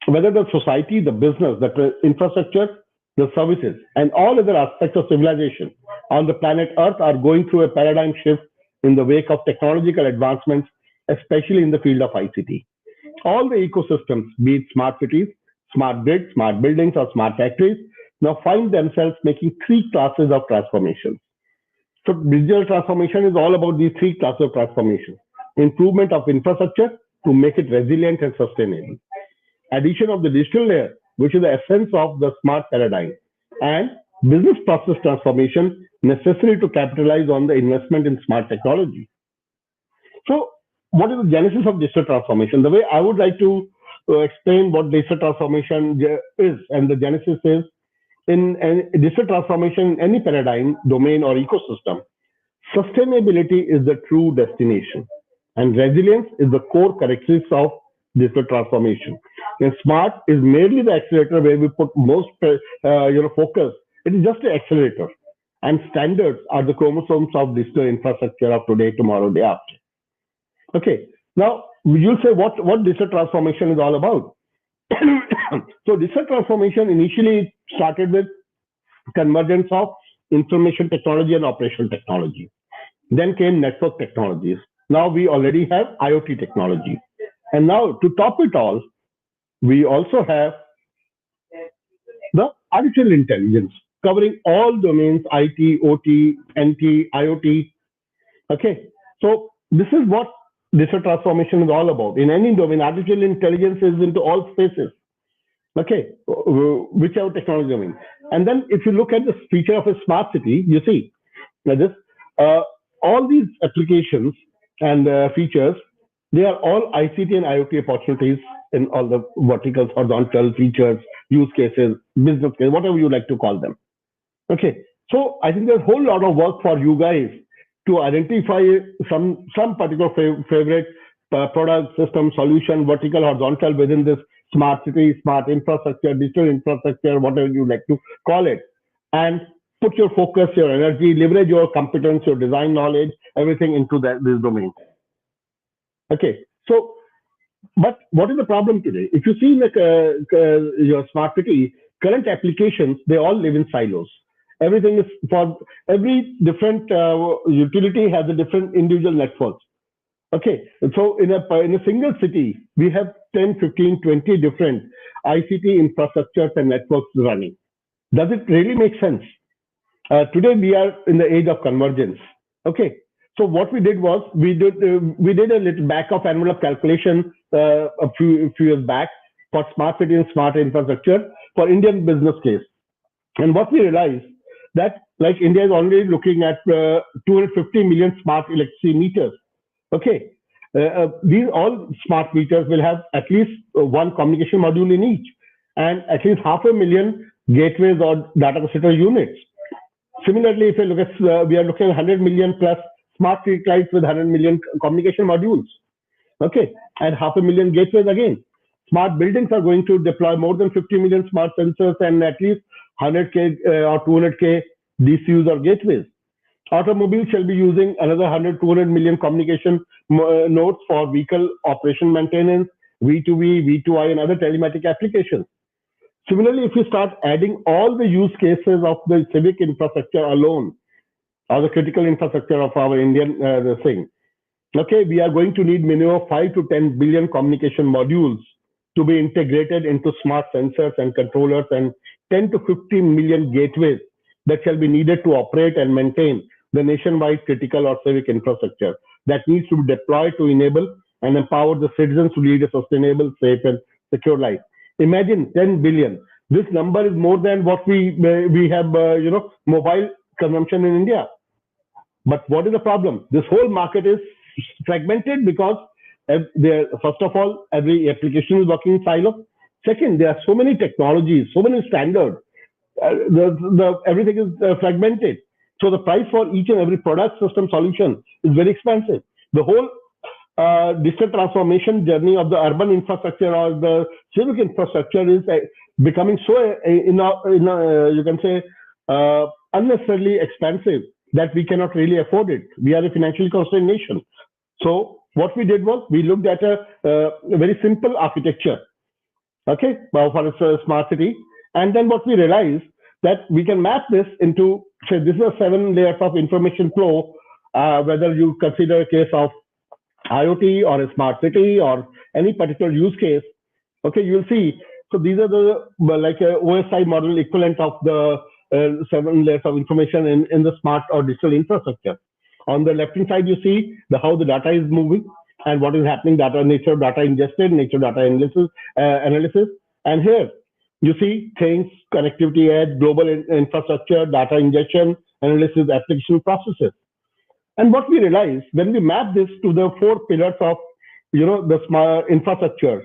whether the society, the business, the infrastructure, the services, and all other aspects of civilization on the planet Earth are going through a paradigm shift in the wake of technological advancements, especially in the field of ICT. All the ecosystems, be it smart cities, smart grids, smart buildings, or smart factories, now find themselves making three classes of transformations. So digital transformation is all about these three classes of transformation: improvement of infrastructure to make it resilient and sustainable, addition of the digital layer, which is the essence of the smart paradigm, and business process transformation necessary to capitalize on the investment in smart technology. So what is the genesis of digital transformation? The way I would like to explain what digital transformation is, and the genesis is, in digital transformation, any paradigm, domain, or ecosystem, sustainability is the true destination, and resilience is the core characteristics of digital transformation. And smart is merely the accelerator where we put most focus. It is just an accelerator, and standards are the chromosomes of digital infrastructure of today, tomorrow, day after. Okay, now you'll say what digital transformation is all about. So digital transformation initially started with convergence of information technology and operational technology. Then came network technologies. Now we already have IoT technology. And now to top it all, we also have the artificial intelligence covering all domains: IT, OT, NT, IoT. Okay, so this is what digital transformation is all about. In any domain, artificial intelligence is into all spaces. Okay, whichever technology domain. And then if you look at the feature of a smart city, you see that this, all these applications and features, they are all ICT and IoT opportunities in all the verticals, horizontal features, use cases, business cases, whatever you like to call them. Okay, so I think there's a whole lot of work for you guys to identify some particular favorite product, system, solution, vertical, horizontal within this smart city, smart infrastructure, digital infrastructure, whatever you like to call it, and put your focus, your energy, leverage your competence, your design knowledge, everything into this domain. Okay, so but what is the problem today? If you see like your smart city, current applications, they all live in silos. Everything is for every different utility has a different individual networks. Okay, so in a single city, we have 10, 15, 20 different ICT infrastructures and networks running. Does it really make sense? Today we are in the age of convergence. Okay, so what we did was we did a little back of envelope calculation a few years back for smart city and smart infrastructure for Indian business case, and what we realized that like India is already looking at 250 million smart electricity meters. Okay, these all smart meters will have at least one communication module in each, and at least 500,000 gateways or data center units. Similarly, if you look at, we are looking at 100 million plus smart street lights with 100 million communication modules. Okay, and 500,000 gateways again. Smart buildings are going to deploy more than 50 million smart sensors and at least 100K or 200K DCUs or gateways. Automobiles shall be using another 100, 200 million communication nodes for vehicle operation maintenance, V2V, V2I, and other telematic applications. Similarly, if you start adding all the use cases of the civic infrastructure alone, or the critical infrastructure of our Indian thing, okay, we are going to need minimum of 5 to 10 billion communication modules to be integrated into smart sensors and controllers, and 10 to 15 million gateways that shall be needed to operate and maintain the nationwide critical or civic infrastructure that needs to be deployed to enable and empower the citizens to lead a sustainable, safe, and secure life. Imagine 10 billion. This number is more than what we have, mobile consumption in India. But what is the problem? This whole market is fragmented because first of all, every application is working in silo. Second, there are so many technologies, so many standards. Everything is fragmented. So the price for each and every product, system, solution is very expensive. The whole digital transformation journey of the urban infrastructure or the civic infrastructure is becoming so, you can say, unnecessarily expensive that we cannot really afford it. We are a financially constrained nation. So what we did was we looked at a very simple architecture, okay, for a smart city. And then what we realized that we can map this into, say, this is a 7 layers of information flow, whether you consider a case of IoT or a smart city or any particular use case. Okay, you'll see. So these are the like a OSI model equivalent of the 7 layers of information in the smart or digital infrastructure. On the left-hand side, you see how the data is moving and what is happening, nature of data ingested, nature of data analysis. And here, you see things, connectivity edge, global infrastructure, data ingestion, analysis, application processes. And what we realize when we map this to the 4 pillars of, the smart infrastructure,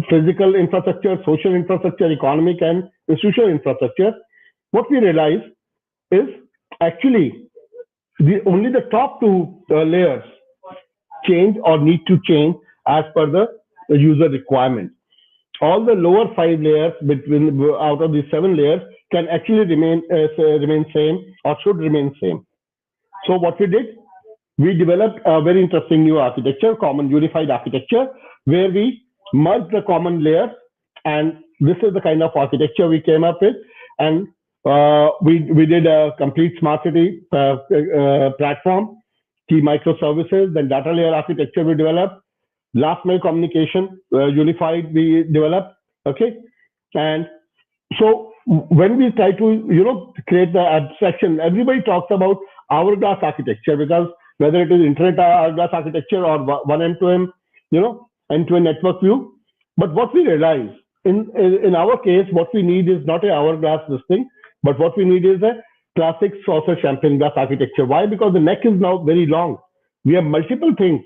physical infrastructure, social infrastructure, economic and institutional infrastructure, what we realize is actually only the top 2 layers change or need to change as per the user requirement. All the lower 5 layers out of these 7 layers can actually remain same or should remain same. So what we did, we developed a very interesting new architecture, common unified architecture, where we merged the common layers, and this is the kind of architecture we came up with. And we did a complete smart city platform, key microservices, then data layer architecture we developed, last mile communication unified we developed. Okay, and so when we try to create the abstraction, everybody talks about hourglass architecture, because whether it is internet hourglass architecture or one M2M, end-to-end network view. But what we realize in our case, what we need is not a hourglass this thing, but what we need is a classic saucer champagne glass architecture. Why? Because the neck is now very long. We have multiple things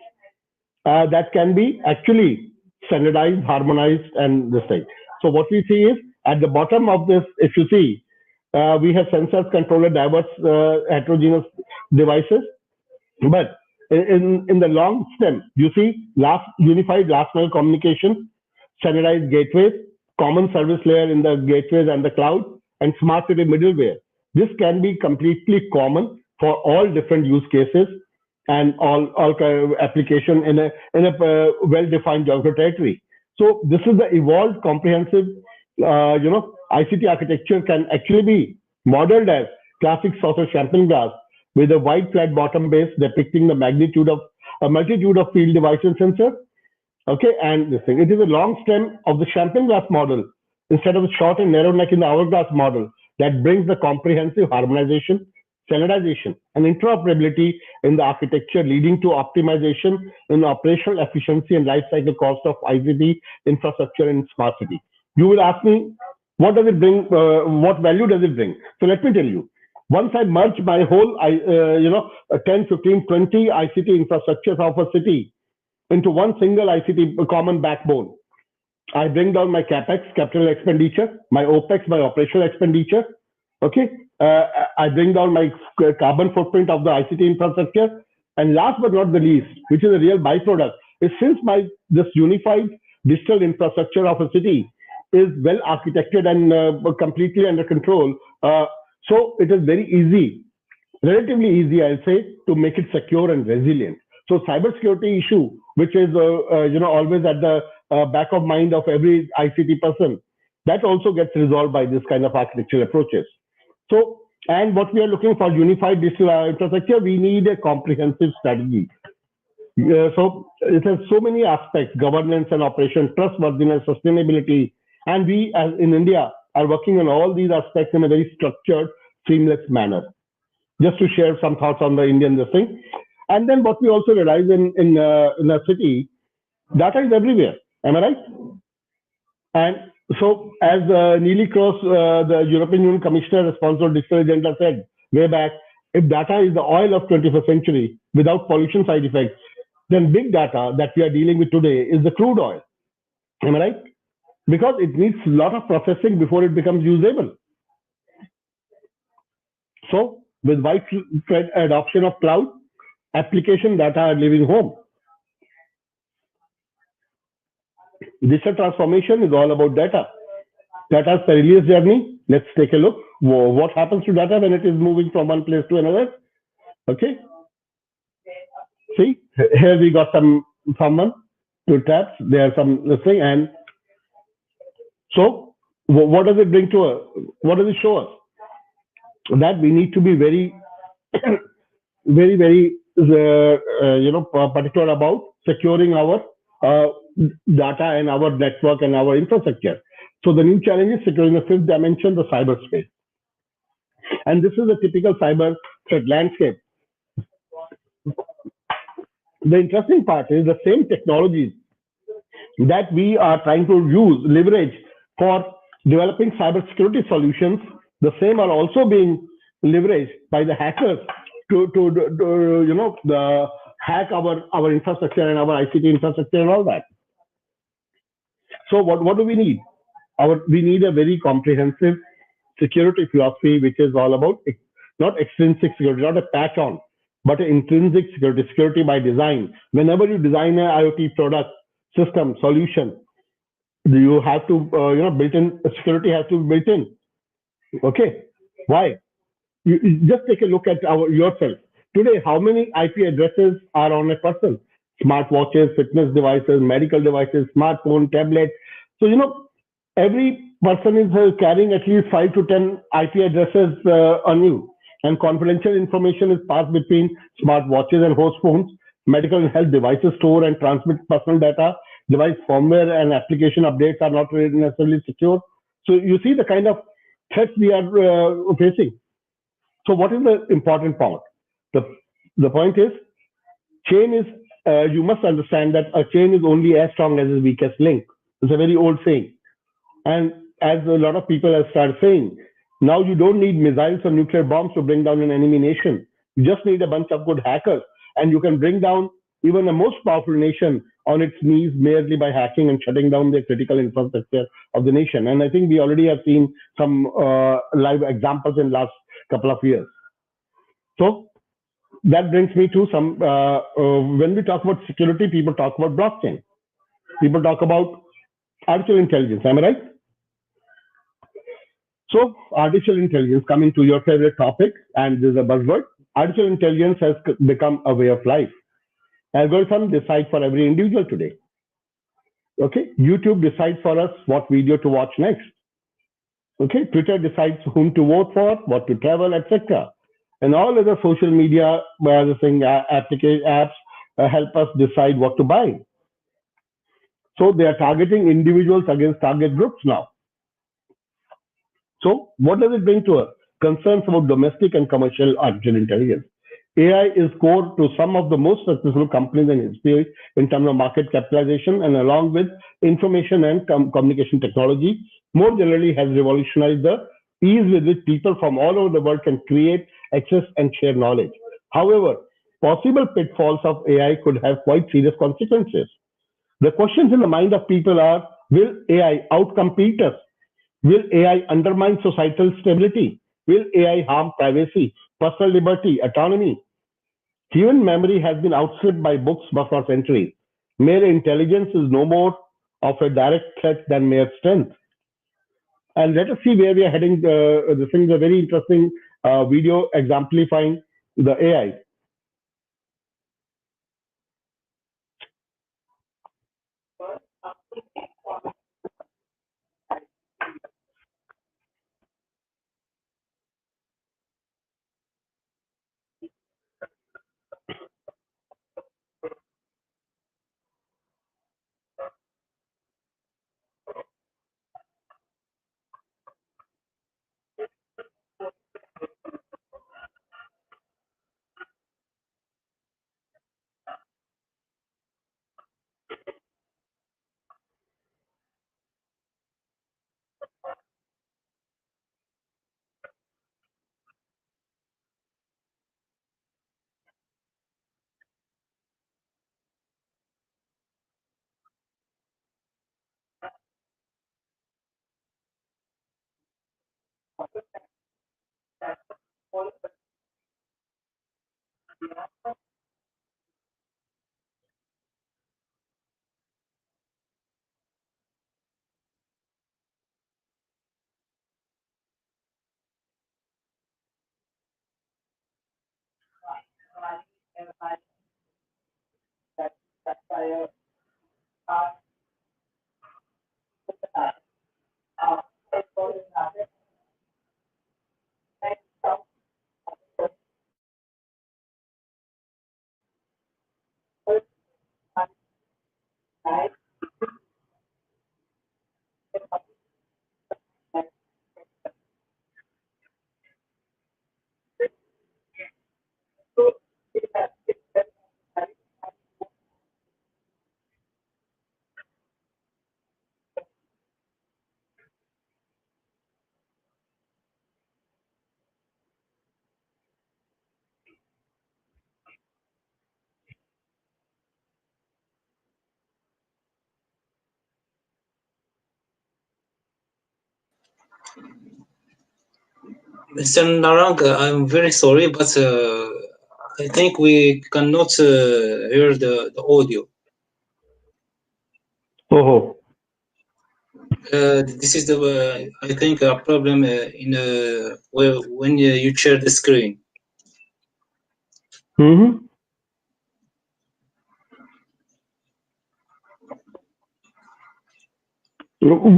that can be actually standardized, harmonized, and this thing. So what we see is at the bottom of this, if you see, we have sensors, controller, diverse heterogeneous devices. But in the long stem, you see unified last mile communication, standardized gateways, common service layer in the gateways and the cloud, and smart city middleware. This can be completely common for all different use cases and all kind of application in a well-defined geographic territory. So this is the evolved, comprehensive, ICT architecture can actually be modeled as classic saucer champagne glass with a wide flat bottom base depicting the magnitude of a multitude of field devices and sensors. Okay, and this thing, it is a long stem of the champagne glass model instead of a short and narrow neck in the hourglass model that brings the comprehensive harmonization, standardization, and interoperability in the architecture, leading to optimization in operational efficiency and life cycle cost of ICT infrastructure in smart city. You will ask me, what does it bring? What value does it bring? So let me tell you. Once I merge my whole, 10, 15, 20 ICT infrastructures of a city into one single ICT common backbone, I bring down my CapEx, capital expenditure, my OpEx, my operational expenditure. Okay, I bring down my carbon footprint of the ICT infrastructure, and last but not the least, which is a real byproduct, is since this unified digital infrastructure of a city is well architected and completely under control. So it is very easy, relatively easy, I'll say, to make it secure and resilient. So cybersecurity issue, which is always at the back of mind of every ICT person, that also gets resolved by this kind of architectural approaches. So, and what we are looking for unified digital infrastructure, we need a comprehensive strategy. So it has so many aspects: governance and operation, trustworthiness, sustainability, and we, as in India, are working on all these aspects in a very structured, seamless manner. Just to share some thoughts on the Indian thing. And then what we also realize in a city, data is everywhere. Am I right? And so, as Neelie Kroes, the European Union Commissioner responsible for digital agenda, said way back, if data is the oil of 21st century without pollution side effects, then big data that we are dealing with today is the crude oil. Am I right? Because it needs a lot of processing before it becomes usable. So, with widespread adoption of cloud, application data are leaving home. Digital transformation is all about data. Data's perilous journey. Let's take a look. What happens to data when it is moving from one place to another? Okay. See, here we got someone, two tabs. There are some thing, and so what does it bring to us? What does it show us? That we need to be very, very particular about securing our data and our network and our infrastructure. So the new challenge is securing the fifth dimension, the cyberspace. And this is a typical cyber threat landscape. The interesting part is the same technologies that we are trying to leverage for developing cybersecurity solutions, the same are also being leveraged by the hackers to hack our infrastructure and our ICT infrastructure and all that. So what do we need? We need a very comprehensive security philosophy, which is all about not extrinsic security, not a patch on, but an intrinsic security, security by design. Whenever you design an IoT product, system, solution, you have to, built-in security has to be built in. Okay, why? You just take a look at yourself. Today, how many IP addresses are on a person? Smartwatches, fitness devices, medical devices, smartphone, tablet. So, every person is carrying at least 5 to 10 IP addresses on you. And confidential information is passed between smartwatches and host phones. Medical and health devices store and transmit personal data. Device firmware and application updates are not necessarily secure. So you see the kind of threats we are facing. So what is the important part? The point is, chain is, you must understand that a chain is only as strong as its weakest link. It's a very old saying. And as a lot of people have started saying, now you don't need missiles or nuclear bombs to bring down an enemy nation. You just need a bunch of good hackers. And you can bring down even the most powerful nation on its knees merely by hacking and shutting down the critical infrastructure of the nation. And I think we already have seen some live examples in the last couple of years. So that brings me to some, when we talk about security, people talk about blockchain. People talk about artificial intelligence. Am I right? So artificial intelligence, coming to your favorite topic, and this is a buzzword, artificial intelligence has become a way of life. Algorithms decide for every individual today. Okay, YouTube decides for us what video to watch next. Okay, Twitter decides whom to vote for, what to travel, etc. And all other social media application apps help us decide what to buy. So they are targeting individuals against target groups now. So what does it bring to us? Concerns about domestic and commercial artificial intelligence. AI is core to some of the most successful companies in history in terms of market capitalization, and along with information and communication technology, more generally has revolutionized the ease with which people from all over the world can create, access, and share knowledge. However, possible pitfalls of AI could have quite serious consequences. The questions in the mind of people are: will AI outcompete us? Will AI undermine societal stability? Will AI harm privacy, personal liberty, autonomy? Human memory has been outstripped by books for centuries. Mere intelligence is no more of a direct threat than mere strength. And let us see where we are heading. This is a very interesting video exemplifying the AI. Mr. Narang, I'm very sorry, but I think we cannot hear the audio. Oh, This is the I think a problem in when you share the screen. mm-hmm.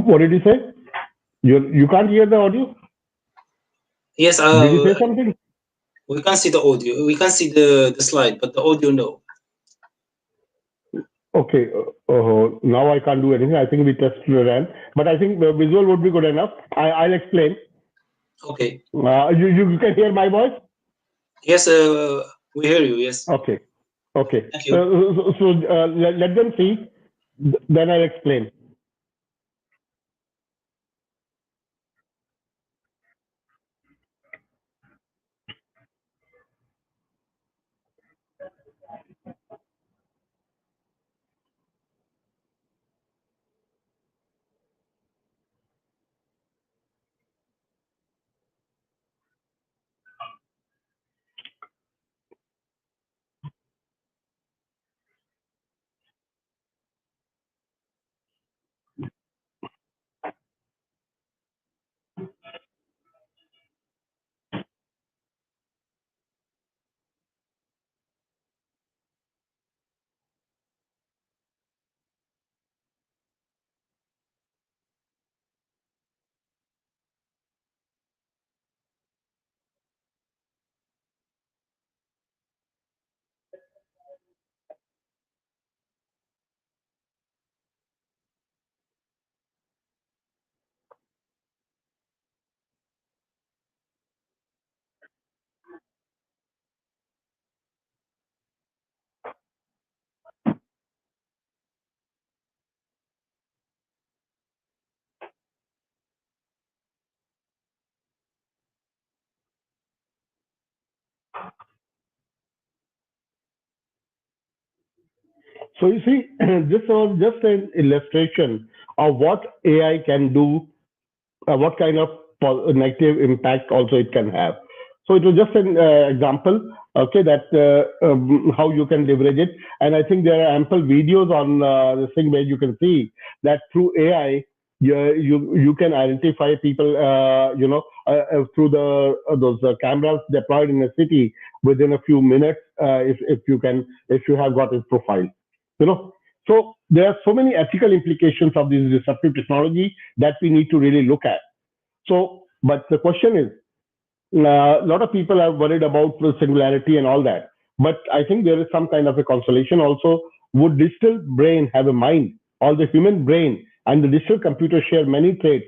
What did you say? You can't hear the audio? Yes, Did you say something? we can see the audio. We can see the slide, but the audio no. Okay. Now I can't do anything. I think we test ran, but I think the visual would be good enough. I'll explain. Okay. You can hear my voice? Yes, we hear you. Yes. Okay. Okay. Thank you. So let them see. Then I'll explain. So you see, this was just an illustration of what AI can do, what kind of negative impact also it can have. So it was just an example, okay, that how you can leverage it. And I think there are ample videos on this thing where you can see that through AI, you can identify people, through those cameras deployed in a city within a few minutes, if you have got his profile, So there are so many ethical implications of this disruptive technology that we need to really look at. So, but the question is, a lot of people are worried about the singularity and all that. But I think there is some kind of a consolation also. Would digital brain have a mind? Or the human brain and the digital computer share many traits.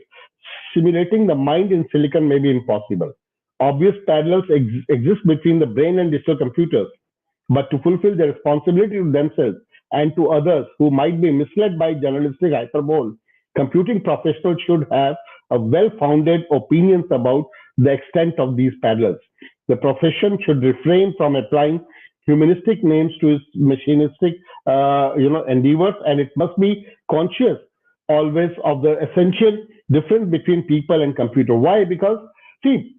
Simulating the mind in silicon may be impossible. Obvious parallels exist between the brain and digital computers. But to fulfill their responsibility to themselves and to others who might be misled by journalistic hyperbole, computing professionals should have a well-founded opinions about the extent of these parallels. The profession should refrain from applying humanistic names to its machinistic, endeavors, and it must be conscious always of the essential difference between people and computer. Why? Because see,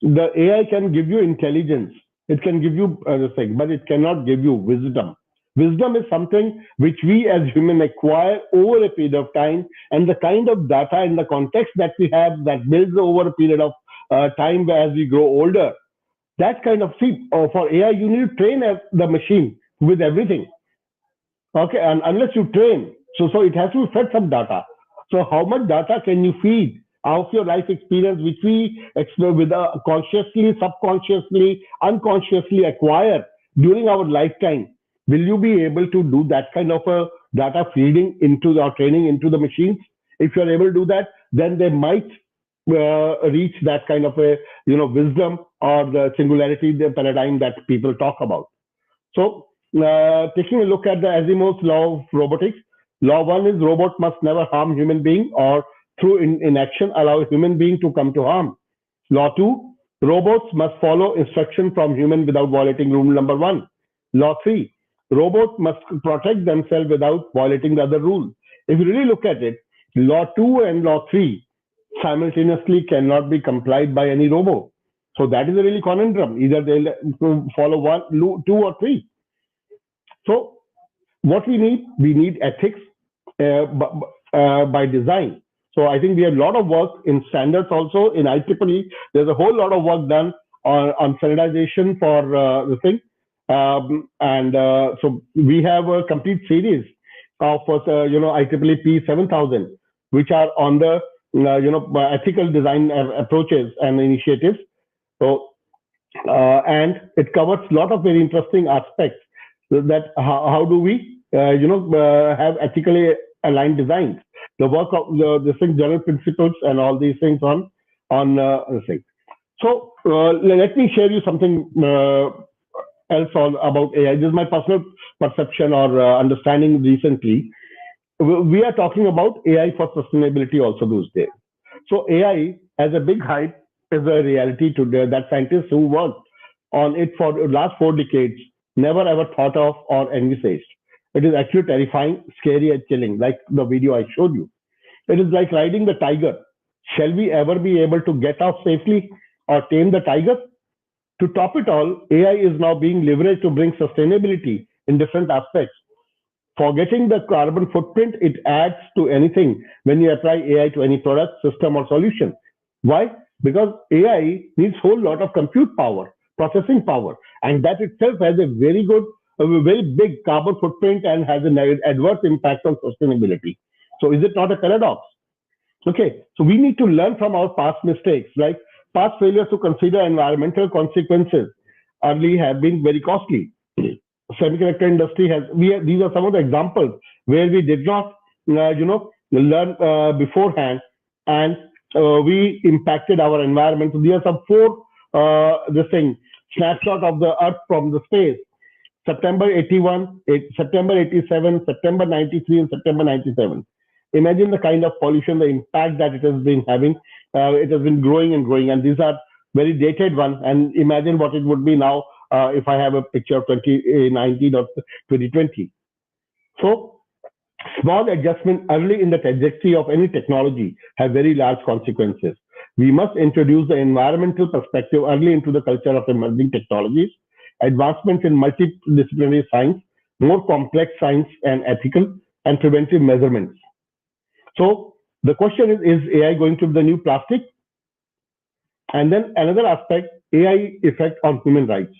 the AI can give you intelligence, it can give you the thing, but it cannot give you wisdom. Wisdom is something which we as humans acquire over a period of time, and the kind of data and the context that we have that builds over a period of time as we grow older. That kind of for AI, you need to train the machine with everything. Okay, and unless you train, so it has to fed some data. So how much data can you feed of your life experience, which we with consciously, subconsciously, unconsciously acquire during our lifetime? Will you be able to do that kind of a data feeding into or training into the machines? If you're able to do that, then they might reach that kind of a wisdom or the singularity, the paradigm that people talk about. So taking a look at the Asimov's law of robotics, law 1 is robot must never harm human being or through inaction allow human being to come to harm. Law 2, robots must follow instruction from human without violating rule number 1. Law 3, robots must protect themselves without violating the other rule. If you really look at it, law 2 and law 3 simultaneously cannot be complied by any robot. So that is a really conundrum. Either they'll follow 1, 2, or 3. So what we need ethics by design. So I think we have a lot of work in standards also in IEEE. There's a whole lot of work done on standardization for the thing. So we have a complete series of IEEE P7000, which are on the ethical design approaches and initiatives. So and it covers a lot of very interesting aspects. That how do we have ethically aligned designs? The work of the general principles and all these things on the thing. So let me share you something else about AI. This is my personal perception or understanding recently. We are talking about AI for sustainability also those days. So AI as a big hype is a reality today that scientists who worked on it for the last 4 decades never ever thought of or envisaged. It is actually terrifying, scary, and chilling, like the video I showed you. It is like riding the tiger. Shall we ever be able to get off safely or tame the tiger? To top it all, AI is now being leveraged to bring sustainability in different aspects. Forgetting the carbon footprint it adds to anything when you apply AI to any product, system, or solution. Why? Because AI needs a whole lot of compute power, processing power, and that itself has a very big carbon footprint and has an adverse impact on sustainability. So is it not a paradox? Okay, so we need to learn from our past mistakes, like past failures to consider environmental consequences early have been very costly. Semiconductor industry these are some of the examples where we did not learn beforehand, and we impacted our environment. So these are some 4 snapshot of the earth from the space. September 81, September 87, September 93, and September 97. Imagine the kind of pollution, the impact that it has been having. It has been growing and growing, and these are very dated ones. And imagine what it would be now if I have a picture of 2019 or 2020. So small adjustment early in the trajectory of any technology have very large consequences. We must introduce the environmental perspective early into the culture of emerging technologies. Advancements in multidisciplinary science, more complex science and ethical and preventive measurements. So the question is AI going to be the new plastic? And then another aspect, AI effect on human rights.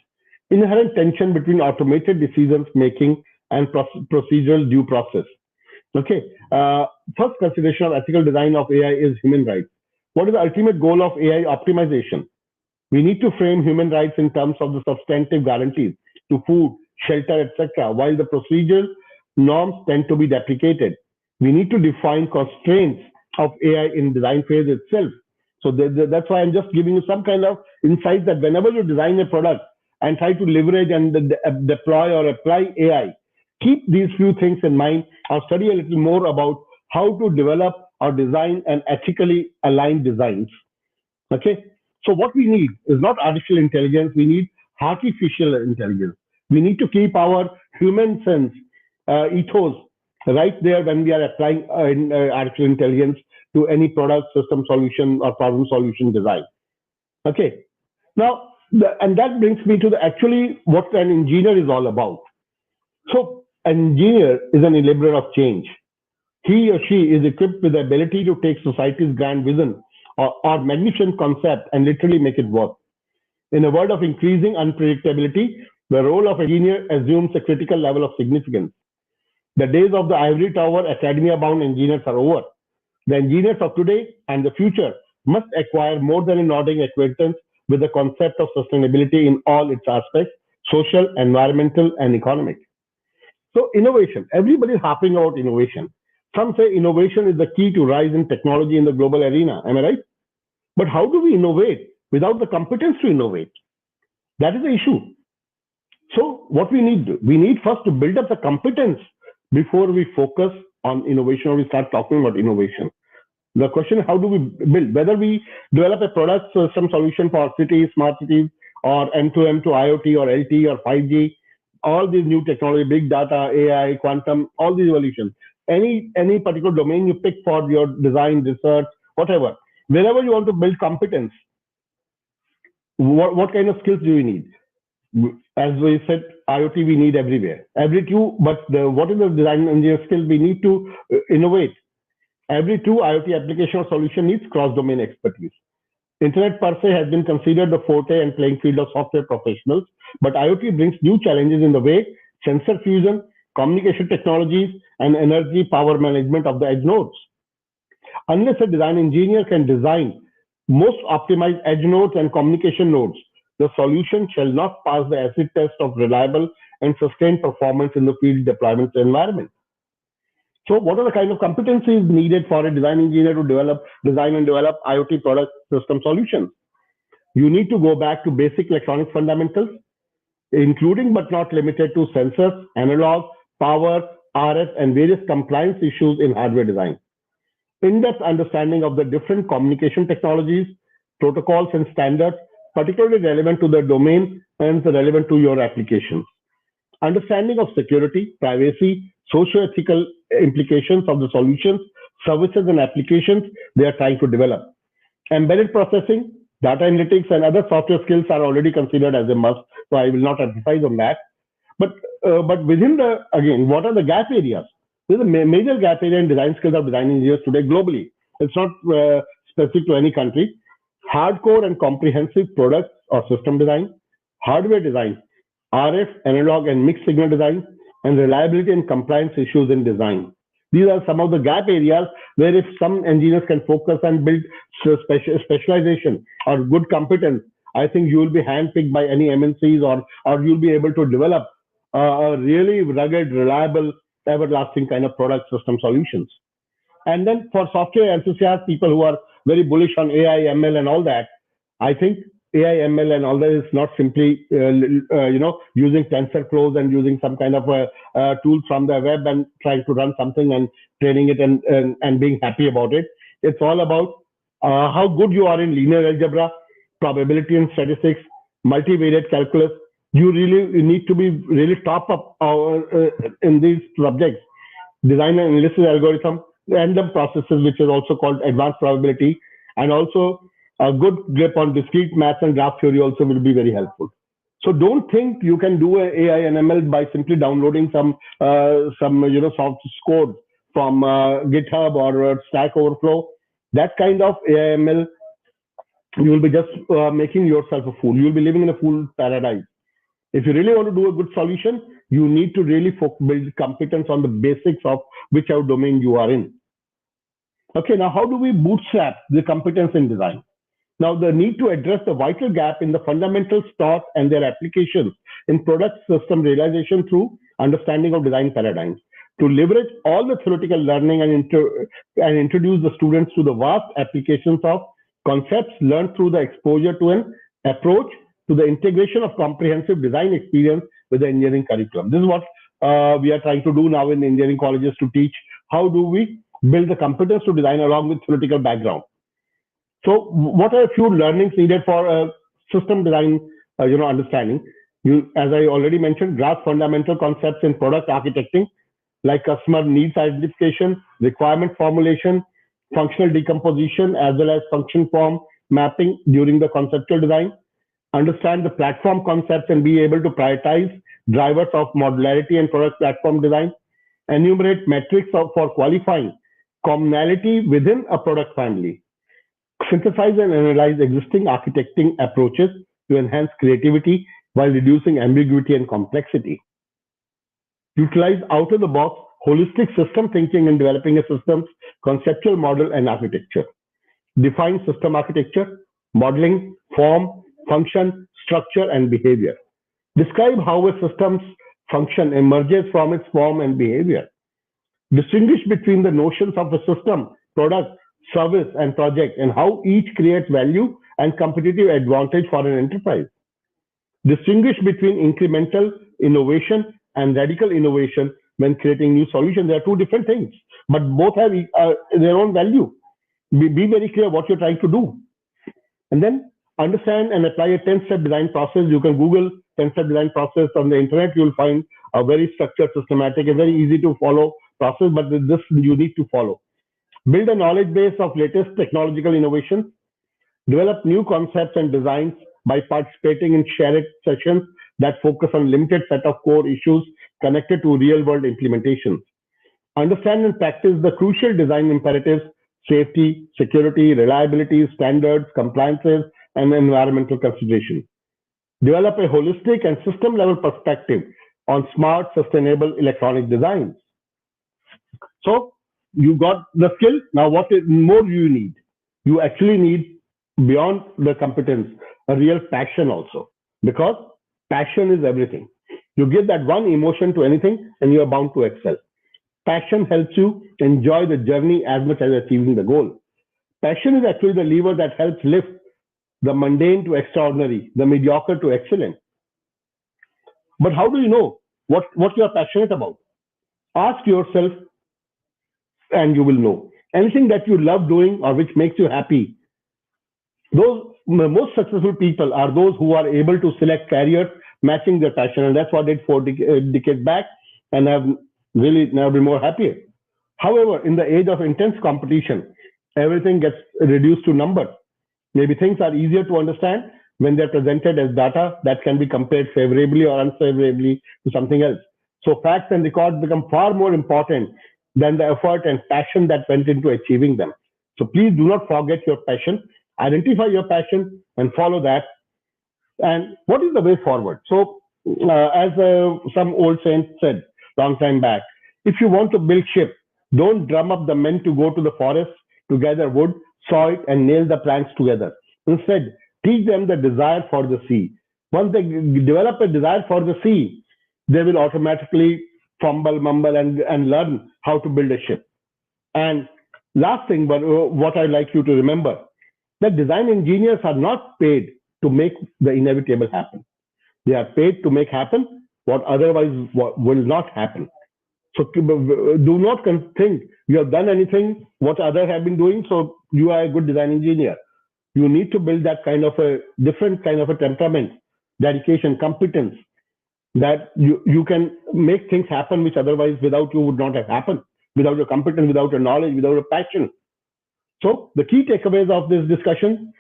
Inherent tension between automated decisions making and procedural due process. Okay. First consideration of ethical design of AI is human rights. What is the ultimate goal of AI optimization? We need to frame human rights in terms of the substantive guarantees to food, shelter, etc., while the procedural norms tend to be deprecated. We need to define constraints of AI in design phase itself. So that's why I'm just giving you some kind of insight that whenever you design a product and try to leverage and deploy or apply AI, keep these few things in mind or study a little more about how to develop or design and ethically aligned designs. Okay. So what we need is not artificial intelligence. We need artificial intelligence. We need to keep our human sense ethos right there when we are applying artificial intelligence to any product, system solution, or problem solution design. Okay. Now, and that brings me to actually what an engineer is all about. So, an engineer is an enabler of change. He or she is equipped with the ability to take society's grand vision or magnificent concept and literally make it work. In a world of increasing unpredictability, the role of engineer assumes a critical level of significance. The days of the ivory tower academia-bound engineers are over. The engineers of today and the future must acquire more than a nodding acquaintance with the concept of sustainability in all its aspects, social, environmental, and economic. So innovation, everybody is harping about innovation. Some say innovation is the key to rise in technology in the global arena. Am I right? But how do we innovate without the competence to innovate? That is the issue. So what we need first to build up the competence before we focus on innovation or we start talking about innovation. The question is, how do we build? Whether we develop a product, some solution for cities, smart cities, or M2M to IoT or LTE or 5G, all these new technology, big data, AI, quantum, all these evolutions. Any particular domain you pick for your design, research, whatever. Wherever you want to build competence, what kind of skills do you need? As we said, IoT we need everywhere. What is the design engineer skills we need to innovate? Every true IoT application or solution needs cross-domain expertise. Internet per se has been considered the forte and playing field of software professionals, but IoT brings new challenges in the way sensor fusion, communication technologies, and energy power management of the edge nodes. Unless a design engineer can design most optimized edge nodes and communication nodes, the solution shall not pass the acid test of reliable and sustained performance in the field deployment environment. So what are the kind of competencies needed for a design engineer to design and develop IoT product system solutions? You need to go back to basic electronic fundamentals, including but not limited to sensors, analog, power, RF, and various compliance issues in hardware design. In-depth understanding of the different communication technologies, protocols, and standards, particularly relevant to the domain and relevant to your applications. Understanding of security, privacy, socio-ethical implications of the solutions, services, and applications they are trying to develop. Embedded processing, data analytics, and other software skills are already considered as a must, so I will not emphasize on that. But within again, what are the gap areas? There's a major gap area in design skills of design engineers today globally. It's not specific to any country. Hardcore and comprehensive products or system design, hardware design, RF, analog, and mixed signal design, and reliability and compliance issues in design. These are some of the gap areas where if some engineers can focus and build specialization or good competence, I think you will be handpicked by any MNCs or you'll be able to develop a really rugged, reliable, everlasting kind of product system solutions. And then for software enthusiasts, people who are very bullish on AI, ML, and all that, I think AI, ML, and all that is not simply using TensorFlows and using some kind of a tool from the web and trying to run something and training it and being happy about it. It's all about how good you are in linear algebra, probability and statistics, multivariate calculus. You need to be really top up in these subjects design and analysis algorithm, random processes, which is also called advanced probability, and also a good grip on discrete math and graph theory also will be very helpful. So don't think you can do a AI and ML by simply downloading some soft code from GitHub or Stack Overflow. That kind of AI ML, you will be just making yourself a fool. You will be living in a fool paradise. If you really want to do a good solution, you need to really build competence on the basics of whichever domain you are in. Okay, now how do we bootstrap the competence in design? Now, the need to address the vital gap in the fundamentals taught and their applications in product system realization through understanding of design paradigms. To leverage all the theoretical learning and introduce the students to the vast applications of concepts learned through the exposure to an approach to the integration of comprehensive design experience with the engineering curriculum. This is what we are trying to do now in engineering colleges, to teach how do we build the competence to design along with theoretical background. So what are a few learnings needed for system design understanding? As I already mentioned, grasp fundamental concepts in product architecting, like customer needs identification, requirement formulation, functional decomposition, as well as function form mapping during the conceptual design. Understand the platform concepts and be able to prioritize drivers of modularity and product platform design. Enumerate metrics for qualifying commonality within a product family. Synthesize and analyze existing architecting approaches to enhance creativity while reducing ambiguity and complexity. Utilize out-of-the-box holistic system thinking in developing a system's conceptual model and architecture. Define system architecture, modeling, form, function, structure, and behavior. Describe how a system's function emerges from its form and behavior. Distinguish between the notions of a system, product, service, and project, and how each creates value and competitive advantage for an enterprise. Distinguish between incremental innovation and radical innovation when creating new solutions. They are two different things, but both have their own value. Be very clear what you're trying to do. And then understand and apply a 10-step design process. You can Google 10-step design process on the internet. You'll find a very structured, systematic, and very easy to follow process, but this you need to follow. Build a knowledge base of latest technological innovations. Develop new concepts and designs by participating in shared sessions that focus on limited set of core issues connected to real-world implementations. Understand and practice the crucial design imperatives: safety, security, reliability, standards, compliances, and environmental considerations. Develop a holistic and system-level perspective on smart, sustainable electronic designs. So you got the skill. Now what more do you need? You actually need, beyond the competence, a real passion also, because passion is everything. You give that one emotion to anything and you are bound to excel. Passion helps you enjoy the journey as much as achieving the goal. Passion is actually the lever that helps lift the mundane to extraordinary, the mediocre to excellent. But how do you know what you are passionate about? Ask yourself and you will know. Anything that you love doing or which makes you happy, those most successful people are those who are able to select careers matching their passion, and that's what I did 4 decades back, and I've really never been more happier. However, in the age of intense competition, everything gets reduced to numbers. Maybe things are easier to understand when they're presented as data that can be compared favorably or unfavorably to something else. So facts and records become far more important than the effort and passion that went into achieving them. So please do not forget your passion. Identify your passion and follow that. And what is the way forward? So as some old saint said long time back, if you want to build ship, don't drum up the men to go to the forest to gather wood, saw it, and nail the planks together. Instead, teach them the desire for the sea. Once they develop a desire for the sea, they will automatically fumble, mumble, and learn how to build a ship. And last thing, but what I'd like you to remember, that design engineers are not paid to make the inevitable happen. They are paid to make happen what otherwise will not happen. So do not think you have done anything what others have been doing, so you are a good design engineer. You need to build that kind of a different kind of a temperament, dedication, competence, that you can make things happen which otherwise without you would not have happened. without your competence, without your knowledge, without your passion. So the key takeaways of this discussion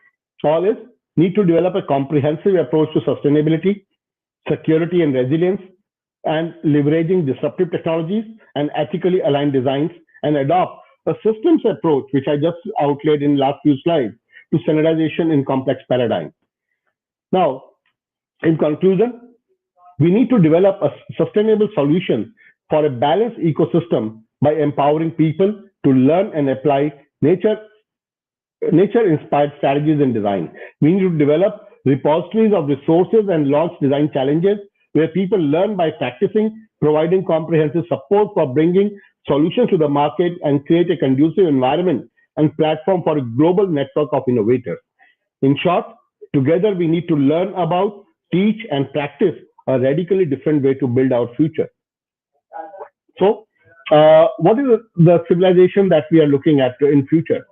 all is need to develop a comprehensive approach to sustainability, security and resilience, and leveraging disruptive technologies and ethically aligned designs, and adopt a systems approach, which I just outlined in last few slides, to standardization in complex paradigms. Now, in conclusion, we need to develop a sustainable solution for a balanced ecosystem by empowering people to learn and apply nature-inspired strategies and design. We need to develop repositories of resources and launch design challenges where people learn by practicing, providing comprehensive support for bringing solutions to the market, and create a conducive environment and platform for a global network of innovators. In short, together we need to learn about, teach, and practice a radically different way to build our future. So, what is the civilization that we are looking at in future?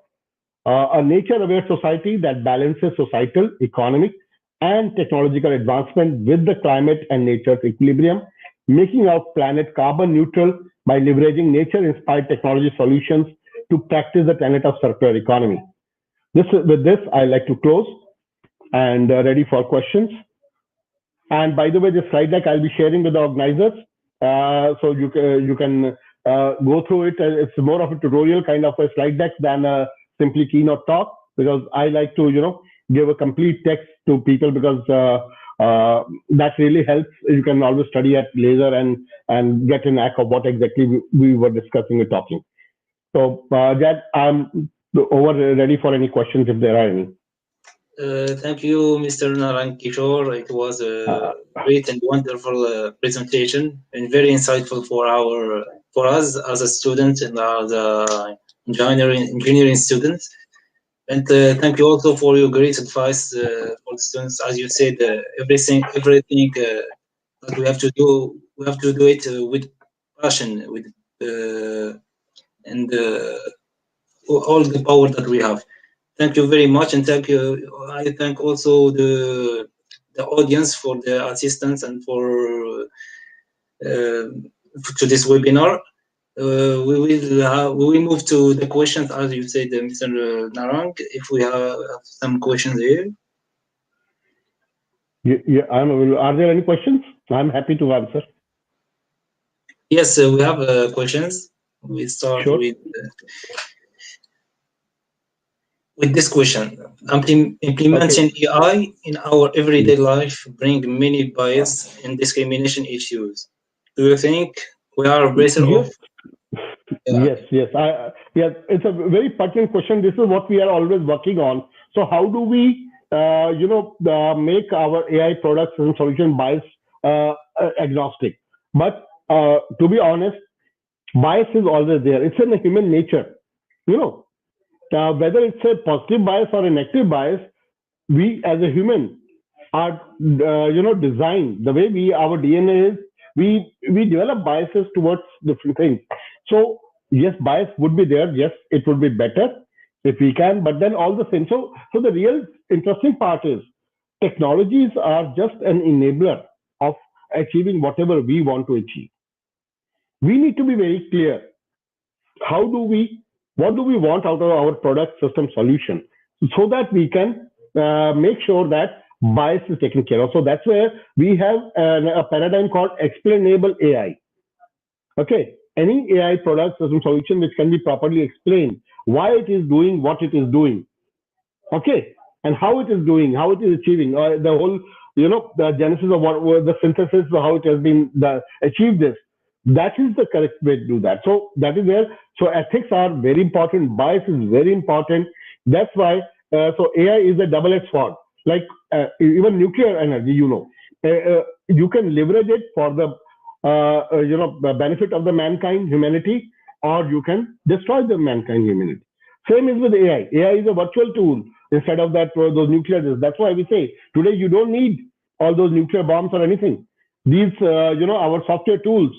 A nature-aware society that balances societal, economic, and technological advancement with the climate and nature's equilibrium, making our planet carbon neutral by leveraging nature-inspired technology solutions to practice the tenet of circular economy. With this, I'd like to close and ready for questions. And by the way, this slide deck I'll be sharing with the organizers, so you can go through it. It's more of a tutorial kind of a slide deck than a simply keynote talk, because I like to give a complete text to people, because that really helps. You can always study at laser and get an knack of what exactly we were discussing and talking. So Jad, I'm ready for any questions if there are any. Thank you, Mr. NARANG Kishor. It was a great and wonderful presentation, and very insightful for us as a student and as a engineering student. And thank you also for your great advice for the students. As you said, everything that we have to do it with passion, with and all the power that we have. Thank you very much, and thank you. I thank also the audience for the assistance and for to this webinar. We will move to the questions, as you said, Mr. NARANG. If we have some questions here. Yeah, are there any questions? I'm happy to answer. Yes, we have questions. We start with this question. Implementing AI in our everyday life bring many bias and discrimination issues. Do you think we are better off? Yes. It's a very pertinent question. This is what we are always working on. So how do we, make our AI products and solution bias agnostic? But to be honest, bias is always there. It's in the human nature. Whether it's a positive bias or a negative bias, we as a human are, designed the way our DNA is. We develop biases towards different things. So yes, bias would be there. Yes, it would be better if we can. But then all the same. So the real interesting part is technologies are just an enabler of achieving whatever we want to achieve. We need to be very clear. What do we want out of our product, system, solution, so that we can make sure that bias is taken care of. So that's where we have a paradigm called explainable AI. Okay, any AI product, system, solution which can be properly explained why it is doing what it is doing. Okay, and how it is doing, how it is achieving, the whole, the genesis of what the synthesis of how it has been achieved this. That is the correct way to do that. So that is where, so ethics are very important. Bias is very important. That's why, so AI is a double-edged sword. Like even nuclear energy, you can leverage it for the benefit of the mankind, humanity, or you can destroy the mankind, humanity. Same is with AI. AI is a virtual tool instead of that those nuclear. That's why we say today you don't need all those nuclear bombs or anything. These our software tools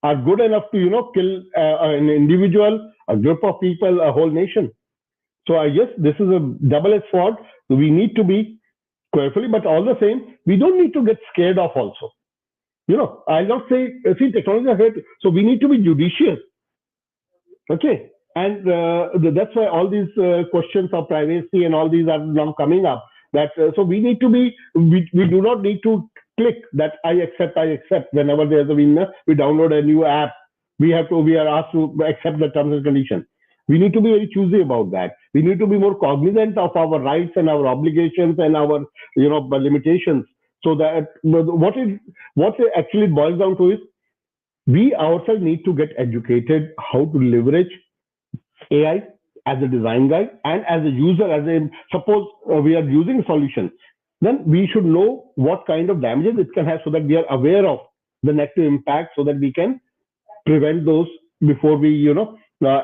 are good enough to kill an individual, a group of people, a whole nation. So I guess this is a double-edged sword. So we need to be carefully, but all the same, we don't need to get scared of also. I'll not say, see, technology is here, so we need to be judicious. Okay, and that's why all these questions of privacy and all these are now coming up. That so we need to be, we do not need to click that I accept whenever there's a winner. We download a new app. We are asked to accept the terms and conditions. We need to be very choosy about that. We need to be more cognizant of our rights and our obligations and our limitations. So that what it actually boils down to is we ourselves need to get educated how to leverage AI as a design guy and as a user. Suppose we are using a solution, then we should know what kind of damages it can have, so that we are aware of the negative impact, so that we can prevent those before we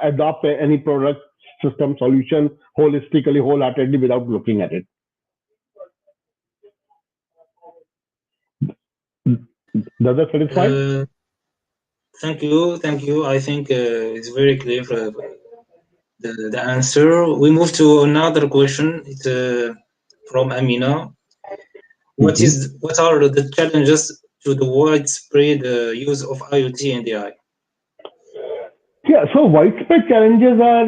adopt any product, system, solution holistically, wholeheartedly, without looking at it. Does that satisfy? Thank you. I think it's very clear the answer. We move to another question. It's from Amina. What are the challenges to the widespread use of IoT and AI? Yeah, so widespread challenges are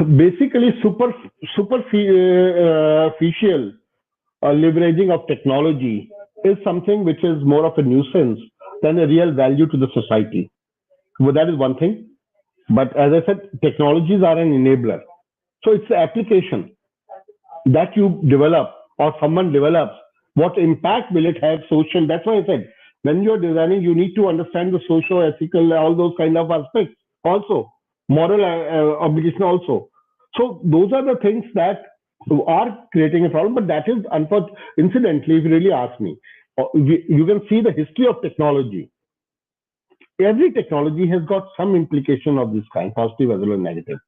basically superficial leveraging of technology is something which is more of a nuisance than a real value to the society. Well, that is one thing. But as I said, technologies are an enabler. So it's the application that you develop or someone develops. What impact will it have social? That's why I said, when you're designing, you need to understand the socio ethical, all those kind of aspects also, moral obligation also. So those are the things that are creating a problem. But that is, unfortunately, incidentally, if you really ask me, you can see the history of technology. Every technology has got some implication of this kind, positive as well as negative.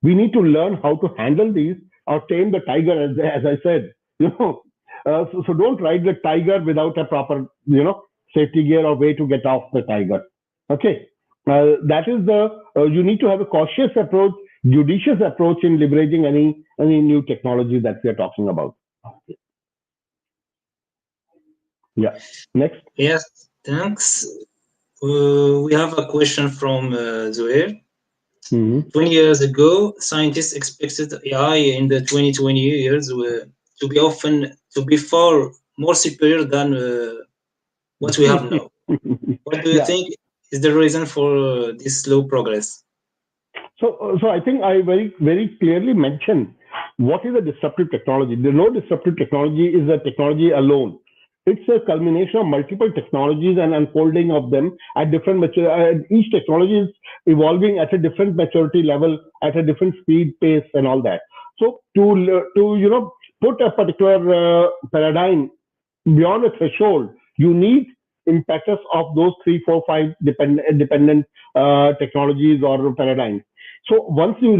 We need to learn how to handle these or tame the tiger, as I said. So don't ride the tiger without a proper, safety gear or way to get off the tiger. Okay, that is you need to have a cautious approach, judicious approach in leveraging any new technology that we are talking about. Yeah. Next. Yes. Thanks. We have a question from Zuhair. 20 years ago, scientists expected AI in the 2020 years to be far more superior than what we have now. What do you think is the reason for this slow progress? So I think I very, very clearly mentioned what is a disruptive technology. There's no disruptive technology is a technology alone. It's a culmination of multiple technologies and unfolding of them at different maturity. Each technology is evolving at a different maturity level, at a different speed, pace, and all that. So to put a particular paradigm beyond a threshold, you need impetus of those 3, 4, 5 dependent technologies or paradigms. So once you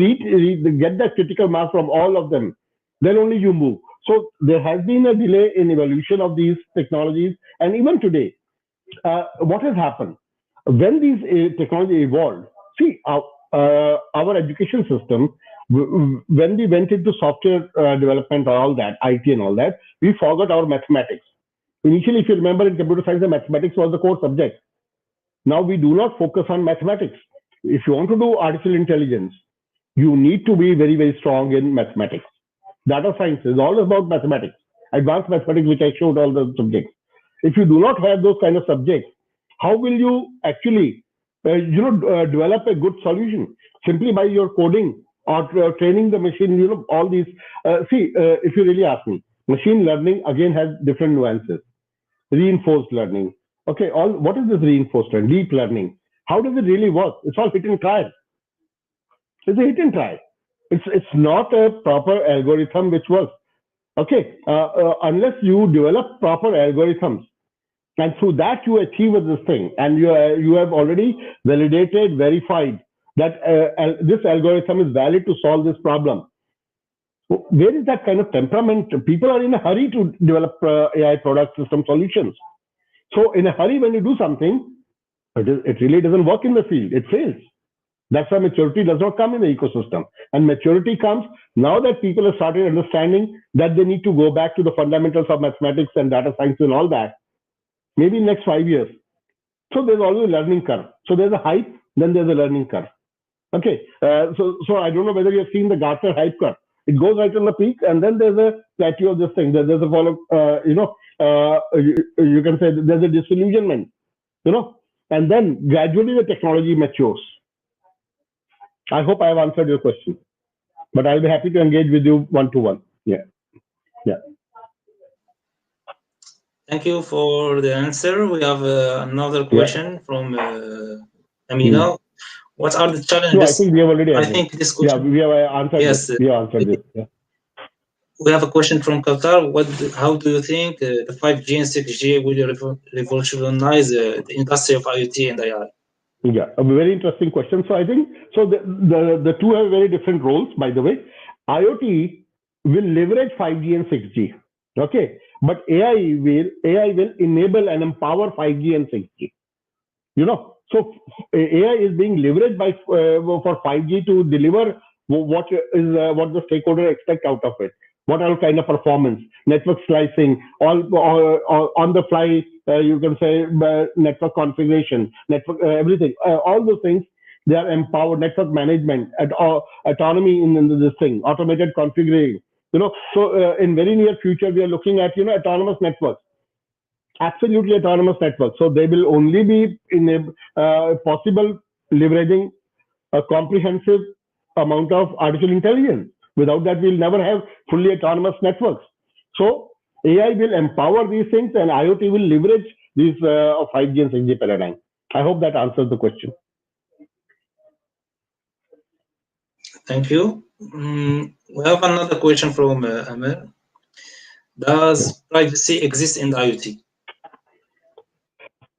get that critical mass from all of them, then only you move. So there has been a delay in evolution of these technologies, and even today, what has happened when these technology evolved? See, our education system, when we went into software development, all that, IT and all that, we forgot our mathematics. Initially, if you remember, in computer science, the mathematics was the core subject. Now we do not focus on mathematics. If you want to do artificial intelligence, you need to be very, very strong in mathematics. Data science is all about mathematics, advanced mathematics, which I showed all the subjects. If you do not have those kind of subjects, how will you actually, develop a good solution? Simply by your coding or training the machine, all these. If you really ask me, machine learning again has different nuances. Reinforced learning. Okay, what is this reinforced learning? Deep learning. How does it really work? It's all hit and try. It's a hit and try. It's not a proper algorithm which works. Okay, unless you develop proper algorithms, and through that you achieve this thing, and you have already validated, verified that this algorithm is valid to solve this problem. Where is that kind of temperament? People are in a hurry to develop AI product system solutions. So in a hurry, when you do something, it really doesn't work in the field. It fails. That's why maturity does not come in the ecosystem. And maturity comes now that people have started understanding that they need to go back to the fundamentals of mathematics and data science and all that, maybe in the next 5 years. So there's always a learning curve. So there's a hype, then there's a learning curve. Okay, so I don't know whether you have seen the Gartner hype curve. It goes right on the peak, and then there's a plateau of this thing. There's a follow, you can say there's a disillusionment, and then gradually the technology matures. I hope I have answered your question, but I'll be happy to engage with you one-to-one. Yeah. Thank you for the answer. We have another question from Amina. What are the challenges? No, I think we have already answered. I think this question. Yeah, we have answered this. We have answered this. Yeah. We have a question from Qatar. How do you think the 5G and 6G will revolutionize the industry of IoT and AI? Yeah, a very interesting question. So I think the two have very different roles, by the way. IoT will leverage 5G and 6G. Okay, but AI will enable and empower 5G and 6G. So AI is being leveraged for 5G to deliver what the stakeholder expect out of it. What are kind of performance, network slicing, all on the fly, you can say network configuration, network everything, all those things. They are empowered, network management, autonomy in this thing, automated configuring. So in very near future we are looking at autonomous networks. Absolutely autonomous network. So they will only be possible leveraging a comprehensive amount of artificial intelligence. Without that, we'll never have fully autonomous networks. So AI will empower these things, and IoT will leverage these 5G and 6G paradigm. I hope that answers the question. Thank you. We have another question from Amir. Does privacy exist in IoT?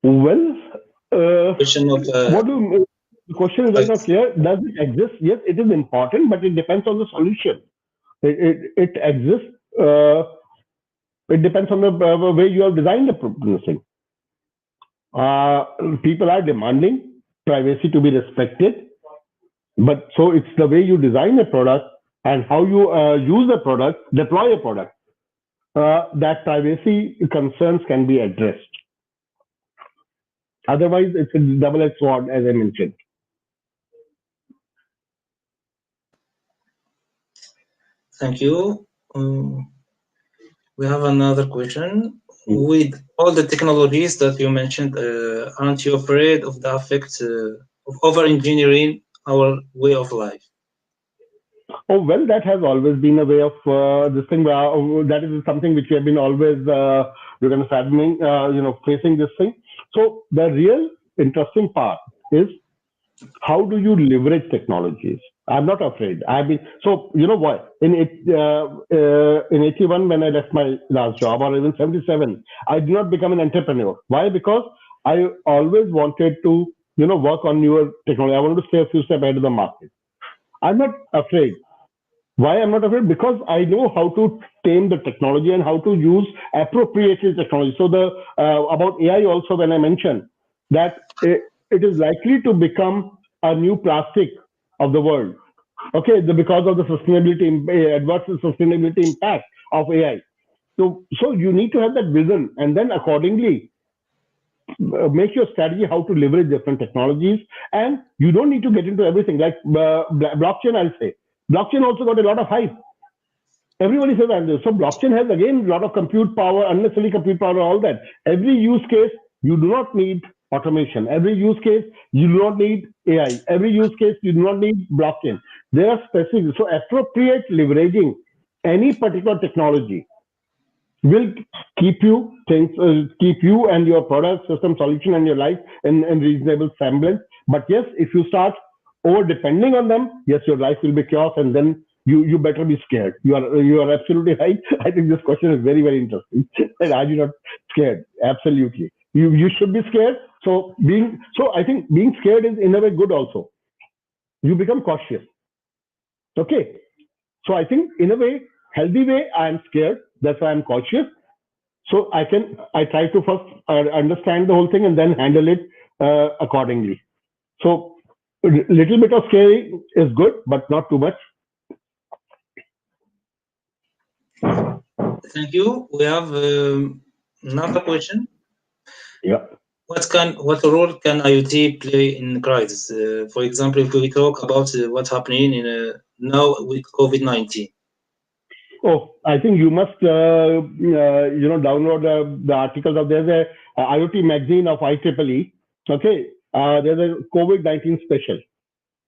Well, question of, the question is very not clear. Does it exist? Yes, it is important, but it depends on the solution. It exists. It depends on the way you have designed the thing. People are demanding privacy to be respected, but so it's the way you design a product and how you use a product, deploy a product, that privacy concerns can be addressed. Otherwise, it's a double-edged sword, as I mentioned. Thank you. We have another question. With all the technologies that you mentioned, aren't you afraid of the effects of over-engineering our way of life? Oh, well, that has always been a way of this thing. That is something which we have been always, facing this thing. So the real interesting part is how do you leverage technologies? I'm not afraid. So you know what? In 81, when I left my last job, or even 77, I did not become an entrepreneur. Why? Because I always wanted to, work on newer technology. I wanted to stay a few steps ahead of the market. I'm not afraid. Why I'm not afraid? Because I know how to tame the technology and how to use appropriately technology. So about AI also, when I mentioned that it is likely to become a new plastic of the world. Okay, because of the adverse sustainability impact of AI. So you need to have that vision, and then accordingly make your strategy how to leverage different technologies. And you don't need to get into everything. Like blockchain, I'll say. Blockchain also got a lot of hype. Everybody says that. So blockchain has, again, a lot of compute power, unnecessary compute power, all that. Every use case, you do not need automation. Every use case, you do not need AI. Every use case, you do not need blockchain. They are specific. So appropriate leveraging any particular technology will keep you and your product, system, solution, and your life in reasonable semblance. But yes, if you start over depending on them, yes, your life will be chaos, and then you better be scared. You are absolutely right. I think this question is very, very interesting. And are you not scared? Absolutely. You should be scared. So I think being scared is in a way good also. You become cautious. Okay. So I think in a way, healthy way, I am scared. That's why I'm cautious. So I try to first understand the whole thing and then handle it accordingly. So a little bit of scary is good, but not too much. Thank you. We have another question. Yeah. what role can IoT play in crisis? For example, if we talk about what's happening in now with COVID-19. Oh, I think you must, download the articles of there's a IoT magazine of IEEE. Okay, there's a COVID-19 special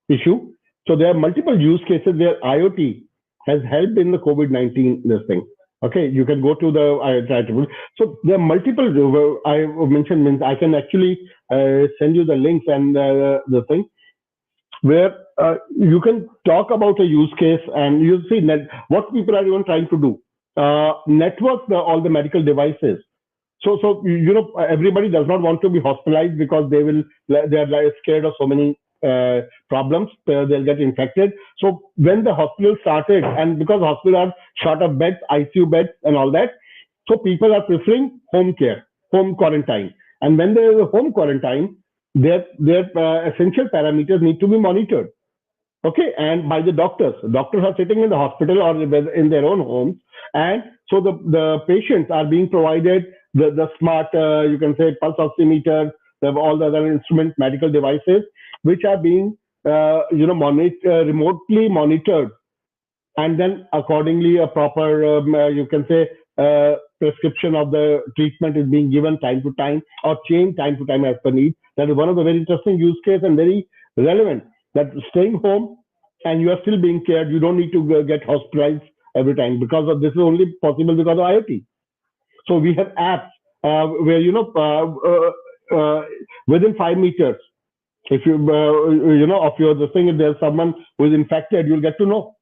issue. So there are multiple use cases where IoT has helped in the COVID-19 this thing. Okay, you can go to the IoT. So there are multiple. I mentioned means I can actually send you the links and the thing where you can talk about a use case and you see what people are even trying to do. Network all the medical devices. So everybody does not want to be hospitalized because they are like scared of so many problems. They'll get infected. So when the hospital started, and because hospitals are short of beds, ICU beds, and all that, so people are preferring home care, home quarantine. And when there is a home quarantine, their essential parameters need to be monitored. Okay, and by the doctors. Doctors are sitting in the hospital or in their own homes, and so the patients are being provided the smart, you can say, pulse oximeter, all the other instrument medical devices, which are being remotely monitored, and then accordingly a proper you can say prescription of the treatment is being given time to time or changed time to time as per need. That is one of the very interesting use case and very relevant, that staying home and you are still being cared, you don't need to get hospitalized every time, because of this is only possible because of IoT. So we have apps where within 5 meters, if you of your the thing, if there's someone who is infected, you'll get to know.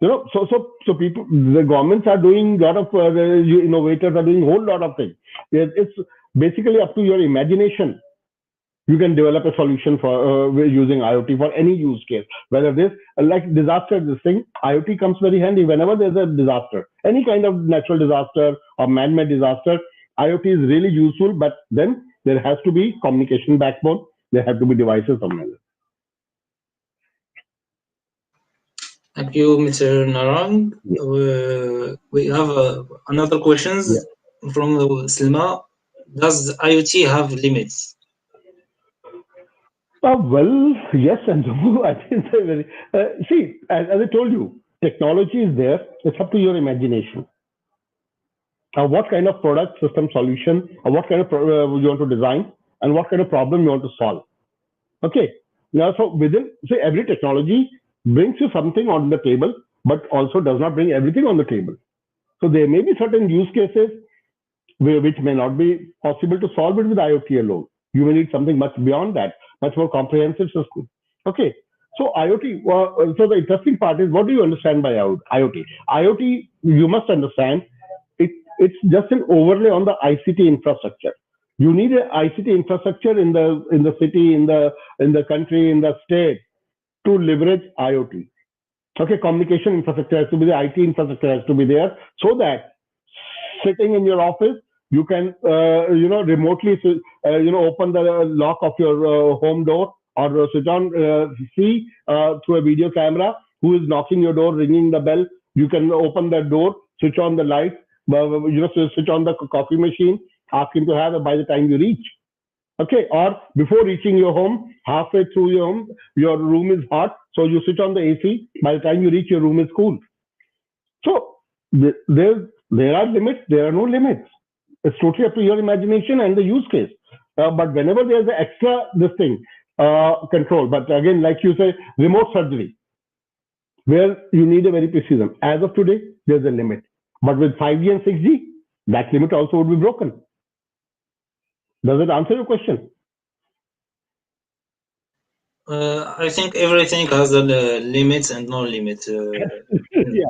So people, the governments are doing a lot of innovators are doing a whole lot of things. It's basically up to your imagination. You can develop a solution for using IoT for any use case. Whether this like disaster, this thing, IoT comes very handy whenever there's a disaster, any kind of natural disaster or man-made disaster. IoT is really useful, but then there has to be communication backbone. There have to be devices somewhere. Thank you, Mr. Narang. We have another questions from Slima. Does IoT have limits? Well, yes and no. I think very. See, as I told you, technology is there. It's up to your imagination. What kind of product, system, solution, or what kind of you want to design, and what kind of problem you want to solve. Okay. Now, so every technology brings you something on the table, but also does not bring everything on the table. So there may be certain use cases which may not be possible to solve it with IoT alone. You may need something much beyond that, much more comprehensive system. Okay. So IoT, so the interesting part is, what do you understand by IoT? IoT, you must understand, it's just an overlay on the ICT infrastructure. You need an ICT infrastructure in the city, in the country, in the state to leverage IoT. Okay, communication infrastructure has to be there, IT infrastructure has to be there, so that sitting in your office, you can remotely open the lock of your home door, or switch on see through a video camera who is knocking your door, ringing the bell. You can open the door, switch on the light, switch on the coffee machine, ask him to have it by the time you reach. Okay, or before reaching your home, halfway through your home, your room is hot, so you switch on the AC. By the time you reach your room is cool. So there are limits. There are no limits. It's totally up to your imagination and the use case. But whenever there's an extra control, but again, like you say, remote surgery, where you need a very precision. As of today, there's a limit. But with 5G and 6G, that limit also would be broken. Does it answer your question? I think everything has a limits and no limit. Yeah,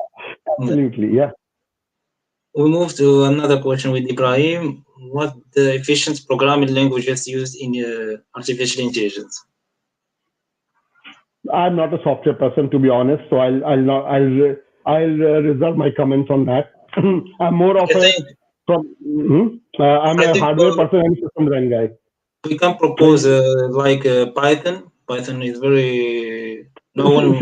absolutely. Yeah. We move to another question with Ibrahim. What the efficient programming languages used in artificial intelligence? I'm not a software person, to be honest, so I'll reserve my comments on that. I'm more of I'm a hardware person and system design guy. We can propose Python. Python is very no.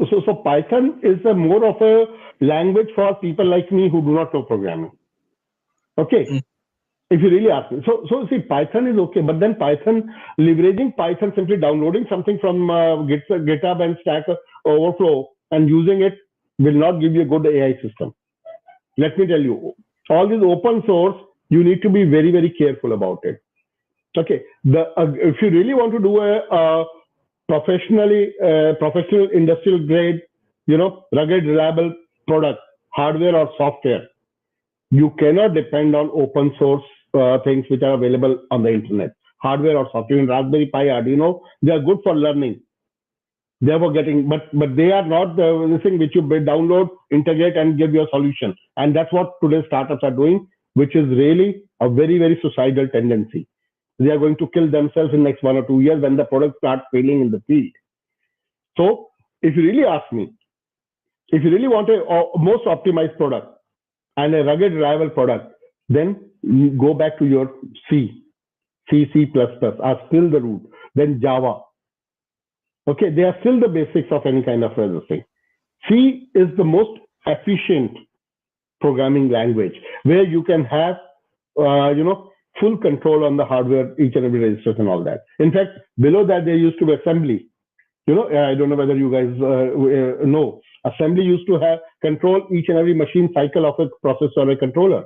So Python is more of a language for people like me who do not know programming. Okay. If you really ask me. So see, Python is okay, but then leveraging Python, simply downloading something from GitHub and Stack Overflow and using it will not give you a good AI system. Let me tell you, all this open source, you need to be very, very careful about it. Okay, if you really want to do a professional industrial grade, rugged, reliable product, hardware or software, you cannot depend on open source things which are available on the internet. Hardware or software, Raspberry Pi, Arduino, they are good for learning. They are for getting, but they are not the thing which you download, integrate, and give you a solution. And that's what today's startups are doing, which is really a very, very suicidal tendency. They are going to kill themselves in the next 1 or 2 years when the product starts failing in the field. So, if you really ask me, if you really want a most optimized product and a rugged, reliable product, then you go back to your C, C++ are still the root. Then Java. Okay, they are still the basics of any kind of thing. C is the most efficient programming language where you can have, full control on the hardware, each and every register and all that. In fact, below that, there used to be assembly. I don't know whether you guys know. Assembly used to have control each and every machine cycle of a processor or a controller.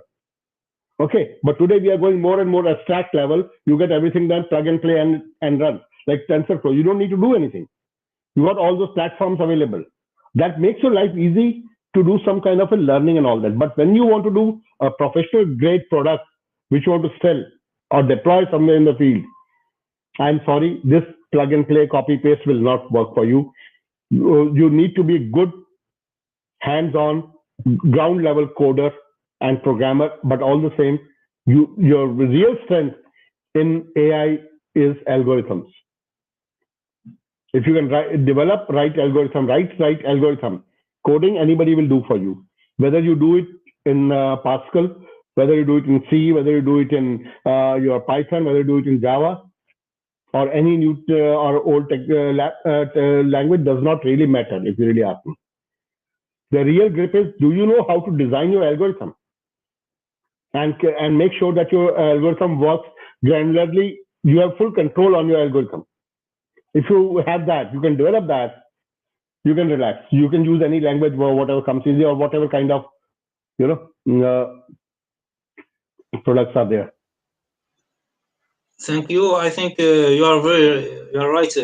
Okay, but today we are going more and more abstract level. You get everything done, plug and play and run. Like TensorFlow, you don't need to do anything. You got all those platforms available. That makes your life easy to do some kind of a learning and all that. But when you want to do a professional grade product, which you want to sell or deploy somewhere in the field, I'm sorry, this plug and play, copy paste will not work for you. You need to be a good hands-on, ground level coder and programmer, but all the same, your real strength in AI is algorithms. If you can develop right algorithm, coding anybody will do for you. Whether you do it in Pascal, whether you do it in C, whether you do it in your Python, whether you do it in Java, or any new or old language does not really matter if you really ask me. The real grip is, do you know how to design your algorithm? And make sure that your algorithm works granularly. You have full control on your algorithm. If you have that, you can develop that, you can relax. You can use any language or whatever comes easy or whatever kind of, products are there. Thank you. I think you are right.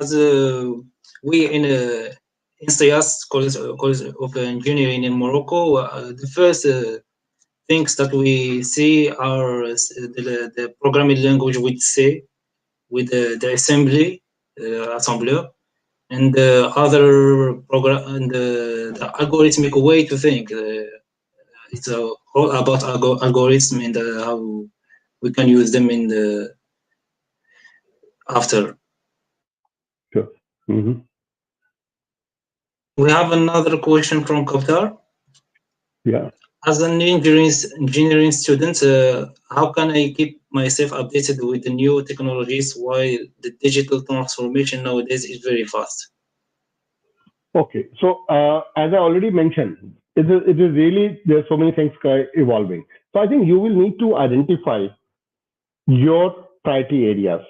As we in ENSIAS College of Engineering in Morocco, the first things that we see are the programming language with C, with the assembly, assembler, and the other program and the algorithmic way to think. It's all about algorithm and how we can use them in the after. Sure. Mm-hmm. We have another question from Qatar. Yeah. As an engineering student, how can I keep myself updated with the new technologies while the digital transformation nowadays is very fast? Okay, so as I already mentioned, it is really, there's so many things evolving. So I think you will need to identify your priority areas.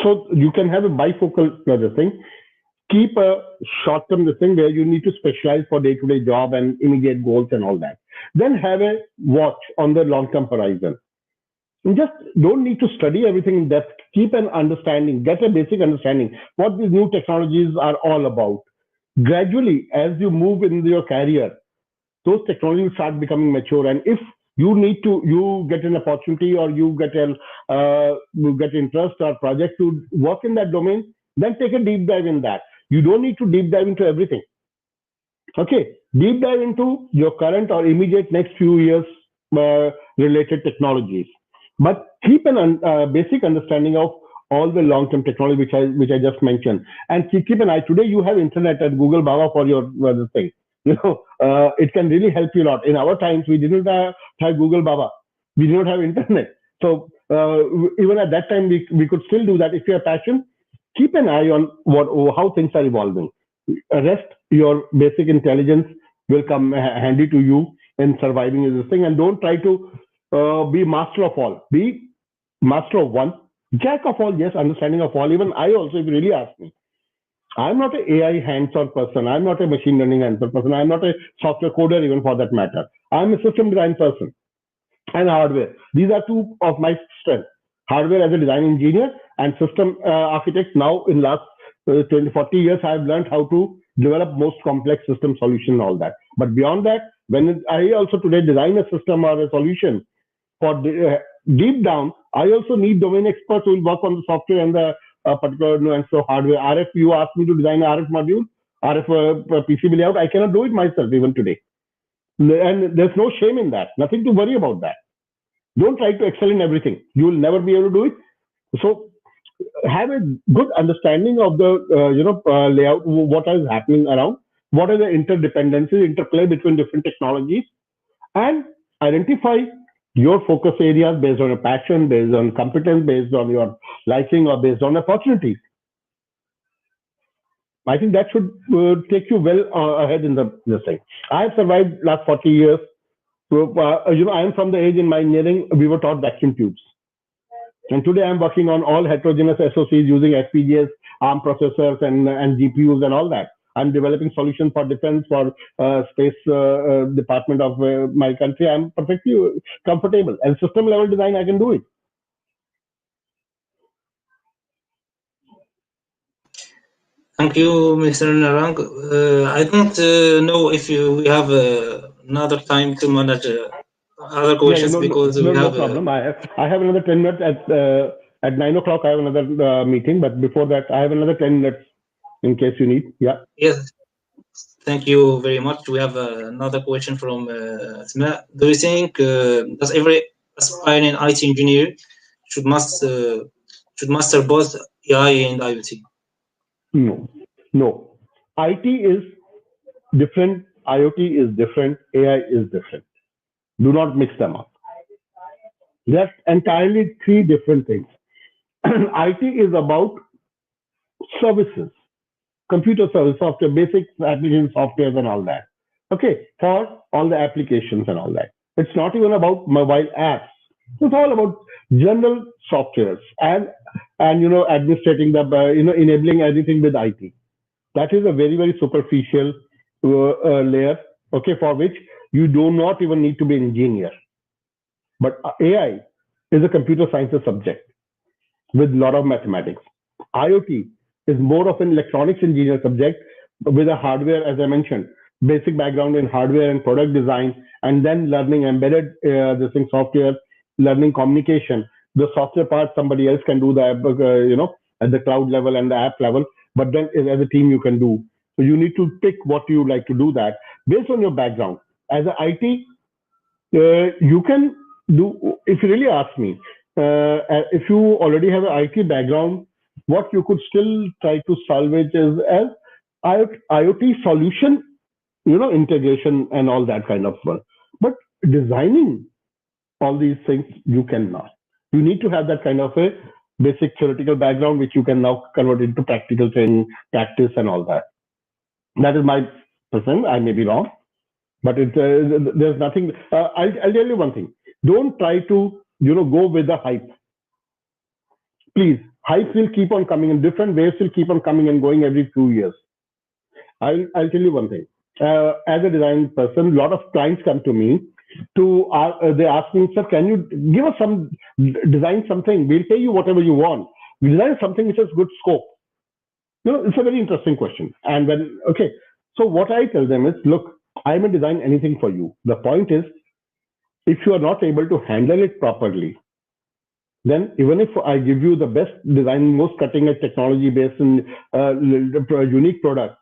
So you can have a bifocal thing. Keep a short-term thing where you need to specialize for day-to-day job and immediate goals and all that. Then have a watch on the long-term horizon. You just don't need to study everything in depth. Keep an understanding, get a basic understanding what these new technologies are all about. Gradually, as you move in your career, those technologies start becoming mature. And if you get an opportunity or you get interest or project to work in that domain, then take a deep dive in that. You don't need to deep dive into everything. Okay, deep dive into your current or immediate next few years related technologies, but keep an basic understanding of all the long-term technology which I just mentioned, and keep an eye. Today you have internet at Google Baba for your thing. It can really help you a lot. In our times, we didn't have Google Baba. We didn't have internet. So even at that time, we could still do that. If you have passion, keep an eye on how things are evolving. Rest your basic intelligence will come handy to you in surviving this thing, and don't try to be master of all, be master of one, jack of all, yes, understanding of all. Even I also, if you really ask me, I'm not an AI hands-on person. I'm not a machine learning hands-on person. I'm not a software coder even for that matter. I'm a system design person and hardware. These are two of my strengths. Hardware as a design engineer and system architect. Now in last 20, 40 years, I've learned how to develop most complex system solution and all that. But beyond that, when I also today design a system or a solution for deep down, I also need domain experts who will work on the software and the particular nuance of hardware. RF, you asked me to design an RF module, RF PCB layout. I cannot do it myself even today. And there's no shame in that. Nothing to worry about that. Don't try to excel in everything. You will never be able to do it. So have a good understanding of the layout, what is happening around, what are the interdependencies, interplay between different technologies, and identify your focus areas based on your passion, based on competence, based on your liking, or based on opportunity. I think that should take you well ahead in this thing. I have survived last 40 years. So, I am from the age in my engineering, we were taught vacuum tubes. And today I'm working on all heterogeneous SoCs using FPGAs, ARM processors, and GPUs and all that. I'm developing solutions for defense, for space department of my country. I'm perfectly comfortable. And system level design, I can do it. Thank you, Mr. Narang. I don't know if we have another time to manage other questions because we have no problem. I have another 10 minutes at 9 o'clock. I have another meeting, but before that, I have another 10 minutes in case you need. Yeah. Yes. Thank you very much. We have another question from Asma. Do you think does every aspiring IT engineer should master both AI and IoT? No. IT is different. IoT is different. AI is different. Do not mix them up. That's entirely three different things. IT is about services, computer service software, basic application softwares and all that. Okay, for all the applications and all that. It's not even about mobile apps. It's all about general softwares and administrating the enabling everything with IT. That is a very, very superficial layer, okay, for which you do not even need to be an engineer. But AI is a computer sciences subject with a lot of mathematics. IoT is more of an electronics engineer subject with a hardware, as I mentioned, basic background in hardware and product design, and then learning embedded software, learning communication. The software part, somebody else can do the, at the cloud level and the app level, but then as a team you can do. So you need to pick what you like to do that based on your background. As an IT, you can do, if you really ask me, if you already have an IT background, what you could still try to salvage is as IoT solution, integration and all that kind of work. But designing all these things, you cannot. You need to have that kind of a basic theoretical background, which you can now convert into practical training, practice and all that. That is my percent. I may be wrong, but there's nothing. I'll tell you one thing. Don't try to, go with the hype. Please, hype will keep on coming in different ways, will keep on coming and going every 2 years. I'll tell you one thing. As a design person, a lot of clients come to me they ask me, sir, can you give us design something? We'll pay you whatever you want. We design something which has good scope. It's a very interesting question. And so what I tell them is, look, I may design anything for you. The point is, if you are not able to handle it properly, then even if I give you the best design, most cutting edge technology based in unique product,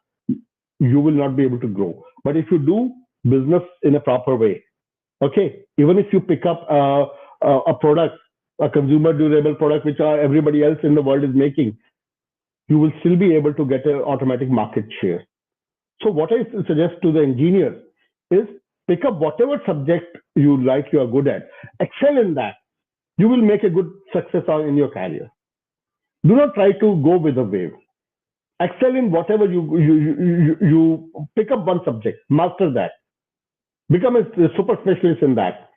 you will not be able to grow. But if you do business in a proper way, okay, even if you pick up a product, a consumer durable product, which everybody else in the world is making, you will still be able to get an automatic market share. So what I suggest to the engineer is pick up whatever subject you like, you are good at, excel in that. You will make a good success in your career. Do not try to go with the wave. Excel in whatever you pick up one subject, master that. Become a super specialist in that.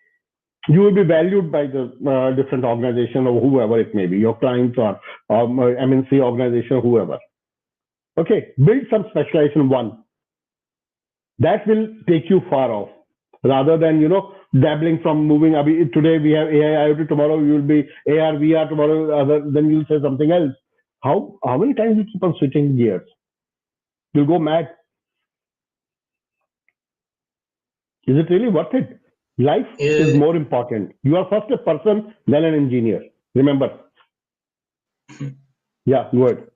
you will be valued by the different organization or whoever it may be, your clients or MNC organization, whoever. Okay, build some specialization one. That will take you far off, rather than dabbling from moving. Today we have AI IoT, tomorrow you will be AR VR, tomorrow then you'll say something else. How many times you keep on switching gears? You'll go mad. Is it really worth it? Life is more important. You are first a person, then an engineer. Remember. Yeah, go ahead.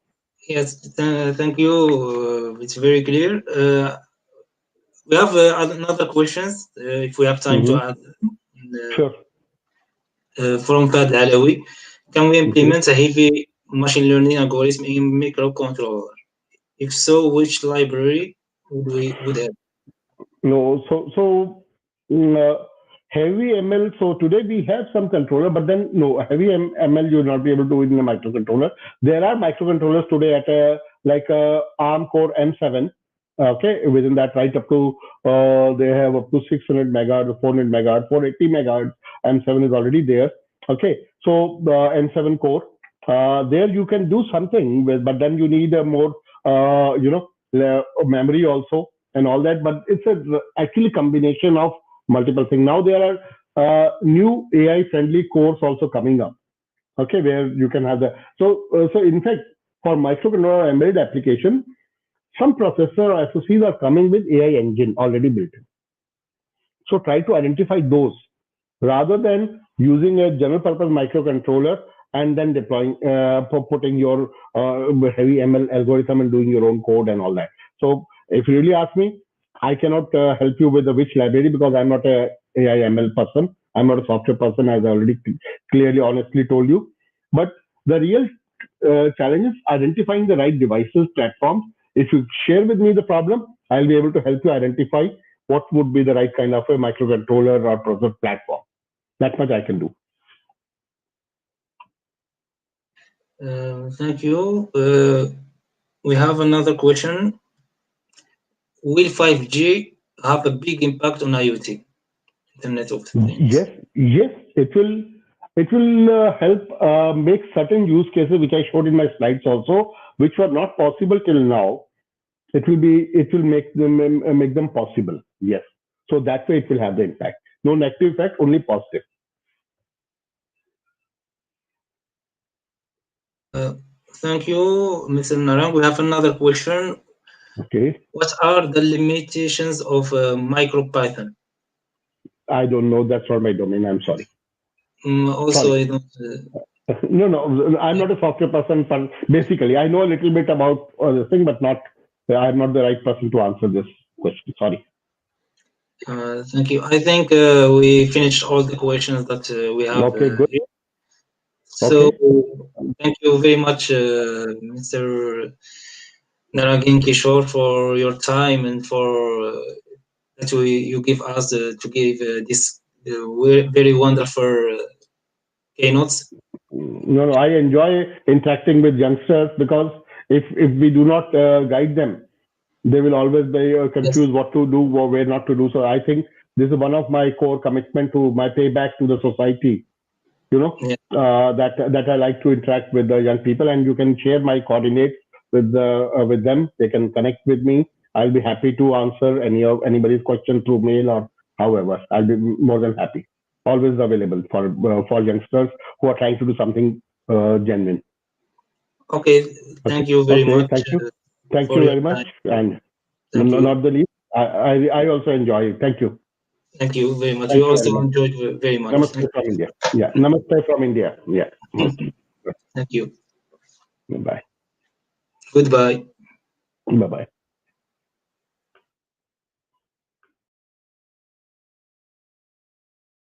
Yes, thank you. It's very clear. We have another questions, if we have time to add. Sure. From Fad Alawi, can we implement a heavy machine learning algorithm in microcontroller? If so, which library would have? No, so heavy ML. So today we have some controller, but then no, heavy ML you will not be able to do it in a microcontroller. There are microcontrollers today at a ARM Core M7. Okay, within that, right up to they have up to 600 megahertz, 400 megahertz, 480 megahertz. M7 is already there. Okay, so the M7 core, there you can do something with, but then you need a more memory also and all that. But it's actually combination of multiple things. Now there are new AI friendly cores also coming up. Okay, where you can have the so in fact for microcontroller embedded application, some processor or SoCs are coming with AI engine already built in. So try to identify those rather than using a general purpose microcontroller and then deploying, putting your heavy ML algorithm and doing your own code and all that. So if you really ask me, I cannot help you with which library because I'm not a AI ML person. I'm not a software person, as I already clearly, honestly told you. But the real challenge is identifying the right devices, platforms. If you share with me the problem, I'll be able to help you identify what would be the right kind of a microcontroller or processor platform. That much I can do. Thank you. We have another question. Will 5G have a big impact on IoT, Internet of Things? Yes, it will. It will help make certain use cases, which I showed in my slides also, which were not possible till now. It will make them possible. Yes. So that way it will have the impact. No negative effect, only positive. Thank you, Mr. Narang. We have another question. Okay. What are the limitations of MicroPython? I don't know. That's not my domain. I'm sorry. Also, sorry. I don't. No. I'm not a software person. Basically, I know a little bit about this thing, but I'm not the right person to answer this question. Sorry. Thank you. I think we finished all the questions that we have. Okay, good. Here. So, thank you very much, Mr. Narang Kishor, for your time and for that you give us to give this very wonderful keynotes. No, I enjoy interacting with youngsters because if we do not guide them, they will always be confused what to do or where not to do. So I think this is one of my core commitment to my payback to the society. That I like to interact with the young people, and you can share my coordinates with them. They can connect with me. I'll be happy to answer anybody's question through mail or however. I'll be more than happy. Always available for youngsters who are trying to do something genuine. Okay, thank you very much. Thank you very much, and not the least, I also enjoy it. Thank you. Thank you very much. You also enjoyed very much. Namaste from India. Yeah, namaste from India. Yeah. Thank you. Bye. Goodbye. Bye-bye.